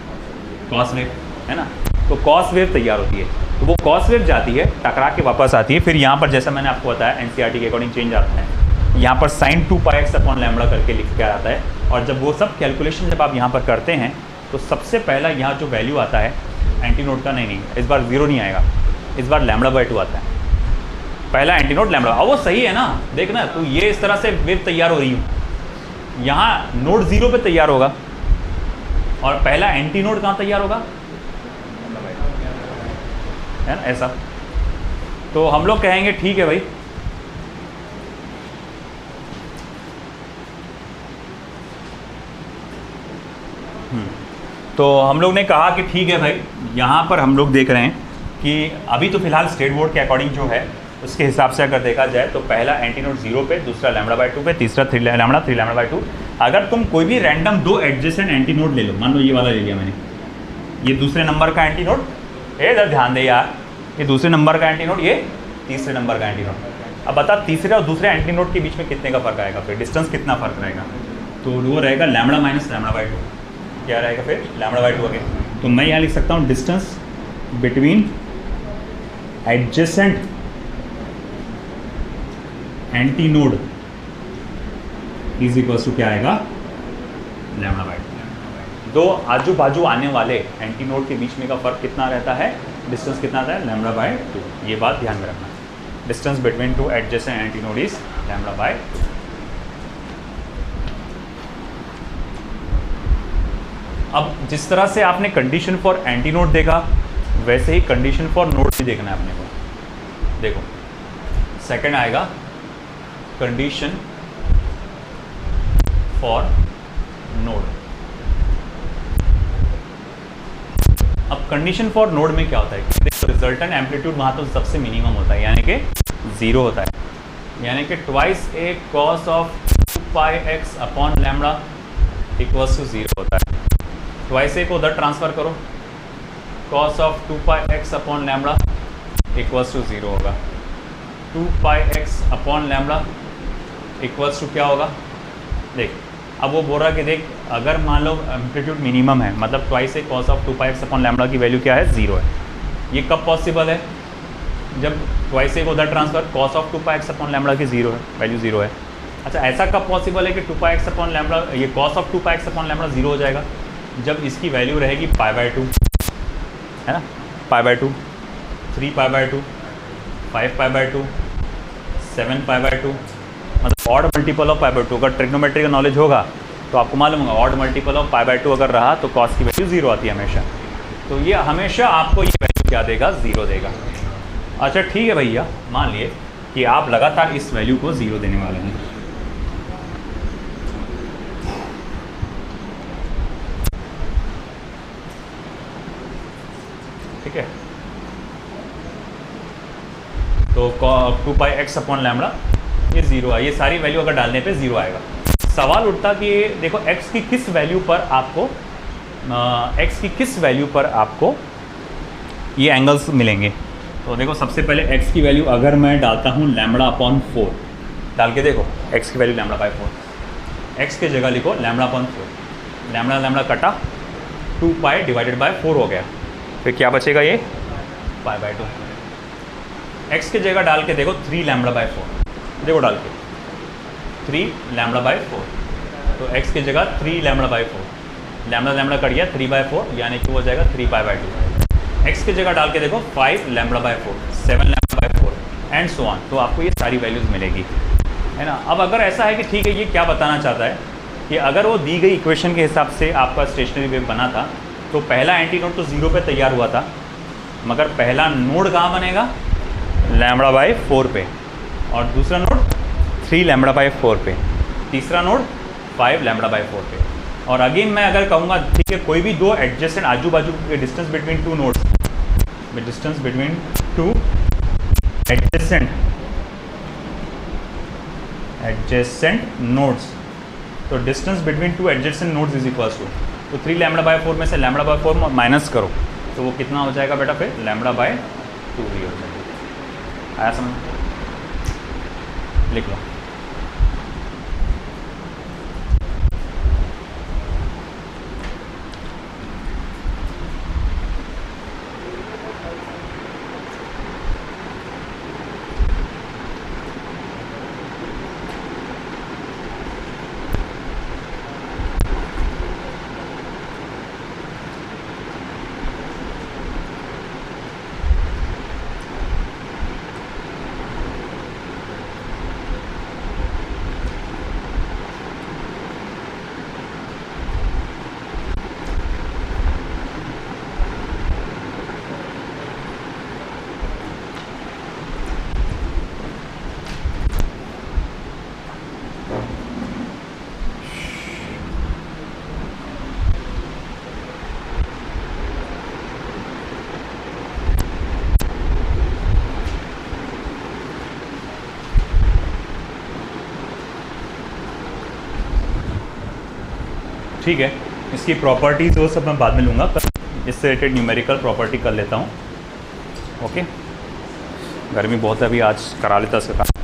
कॉस वेव, है ना। तो कॉस वेव तैयार होती है, तो वो कॉस वेव जाती है, टकरा के वापस आती है। फिर यहाँ पर जैसा मैंने आपको बताया एनसीईआरटी के अकॉर्डिंग चेंज आता है, यहाँ पर sin 2πx अपॉन लैम्बडा करके लिख के आता है। और जब वो सब कैलकुलेशन जब आप यहाँ पर करते हैं, तो सबसे पहला यहाँ जो वैल्यू आता है एंटीनोड का, नहीं इस बार 0 नहीं आएगा, इस बार λ/2 आता है। पहला एंटीनोड लैम्बडा, अब वो सही है ना, देखना। तो ये इस तरह से वेव तैयार हो रही है, यहाँ नोड 0 पे तैयार होगा, और पहला एंटीनोड कहाँ तैयार होगा? है ना, ऐसा। तो हम लोग कहेंगे ठीक है भाई, तो हम लोग ने कहा कि ठीक है भाई, यहाँ पर हम लोग देख रहे हैं कि अभी तो फिलहाल स्टेट बोर्ड के अकॉर्डिंग जो है उसके हिसाब से अगर देखा जाए तो पहला एंटीनोड 0 पे, दूसरा λ/2 पे, तीसरा 3 λ/2। अगर तुम कोई भी रैंडम 2 एडजेसेंट एंटीनोड ले लो, मान लो ये वाला ले लिया मैंने, ये दूसरे नंबर का एंटीनोड, इधर ध्यान दे यार, ये दूसरे नंबर का एंटीनोड, ये तीसरे नंबर का एंटीनोड। अब बता तीसरे और दूसरे एंटीनोड के बीच में कितने का फर्क आएगा? फिर डिस्टेंस कितना फर्क रहेगा? तो वो रहेगा λ - λ/2। क्या रहेगा फिर? λ/2 हो गया। तो मैं यहाँ लिख सकता हूँ distance between adjacent antinode is equal to क्या आएगा? λ/2। दो आजू बाजू आने वाले एंटीनोड के बीच में का फर्क कितना रहता है? डिस्टेंस कितना आता है? λ/2। ये बात ध्यान में रखना, distance between 2 adjacent antinode is λ/2। अब जिस तरह से आपने कंडीशन फॉर एंटीनोड देखा, वैसे ही कंडीशन फॉर नोड भी देखना है अपने को। देखो सेकंड आएगा कंडीशन फॉर नोड। अब कंडीशन फॉर नोड में क्या होता है? देखो रिजल्टेंट एम्पलीट्यूड वहाँ तो सबसे मिनिमम होता है, यानी कि 0 होता है, यानी कि twice A cos of 2πx upon lambda equals to 0 होता है। ट्वाइस ए को उधर ट्रांसफर करो, cos of 2πx upon lambda equals to 0 होगा। 2πx upon lambda equals to क्या होगा? देख, अब वो बोल रहा कि देख, अगर मान लो एम्पलीट्यूड मिनिमम है, मतलब twice A cos of 2πx upon lambda की वैल्यू क्या है? 0 है। ये कब पॉसिबल है? जब ट्वाइस ए को उधर transfer, cos of 2πx upon lambda की 0 है, वैल्यू 0 है। अच्छा, ऐसा कब पॉसिबल है कि 2πx अपॉन लैम्बडा, ये cos of 2πx upon lambda 0 हो जाएगा? जब इसकी वैल्यू रहेगी π/2, है ना, π/2, 3π/2, 5π/2, 7π/2, मतलब ऑड मल्टीपल ऑफ π/2। अगर ट्रिग्नोमेट्री का नॉलेज होगा तो आपको मालूम होगा, ऑड मल्टीपल ऑफ π/2 अगर रहा तो कॉस की वैल्यू 0 आती है हमेशा। तो ये हमेशा आपको ये वैल्यू क्या देगा? 0 देगा। अच्छा ठीक है भैया, मान लिए कि आप लगातार इस वैल्यू को 0 देने वाले हैं, ठीक है। तो 2πx/λ ये 0 है, ये सारी वैल्यू अगर डालने पे 0 आएगा। सवाल उठता कि देखो x की किस वैल्यू पर आपको ये एंगल्स मिलेंगे। तो देखो सबसे पहले x की वैल्यू अगर मैं डालता हूँ λ/4 डाल के देखो x की वैल्यू λ/4, x की जगह लिखो λ/4, लैम्बडा कटा 2π/4 हो गया, फिर क्या बचेगा ये π/2। x की जगह डाल के देखो 3λ/4, देखो डाल के 3λ/4, तो x की जगह 3λ/4, लैम्बडा कट गया 3/4 यानी कि वो जाएगा 3π/2। x की जगह डाल के देखो 5λ/4, 7λ/4 एंड सो ऑन। तो आपको ये सारी वैल्यूज़ मिलेगी, है ना। अब अगर ऐसा है कि ठीक है, ये क्या बताना चाहता है कि अगर वो दी गई इक्वेशन के हिसाब से आपका स्टेशनरी वेव बना था तो पहला एंटी नोड तो 0 पे तैयार हुआ था, मगर पहला नोड कहाँ बनेगा λ/4 पे, और दूसरा नोड 3λ/4 पे, तीसरा नोड 5λ/4 पे। और अगेन मैं अगर कहूँगा ठीक है, कोई भी दो एडजेसेंट आजू बाजू के distance between two nodes, distance between two adjacent nodes, तो distance between two adjacent nodes is equals to, तो 3λ/4 में से λ/4 माइनस करो तो वो कितना हो जाएगा बेटा, फिर λ/2 ही हो जाएगा। आया समझ, लिख लो। ठीक है, इसकी प्रॉपर्टीज़ वो सब मैं बाद में लूँगा, इससे रिलेटेड न्यूमेरिकल प्रॉपर्टी कर लेता हूँ। ओके, गर्मी बहुत है अभी, आज करा लेता इसका काम।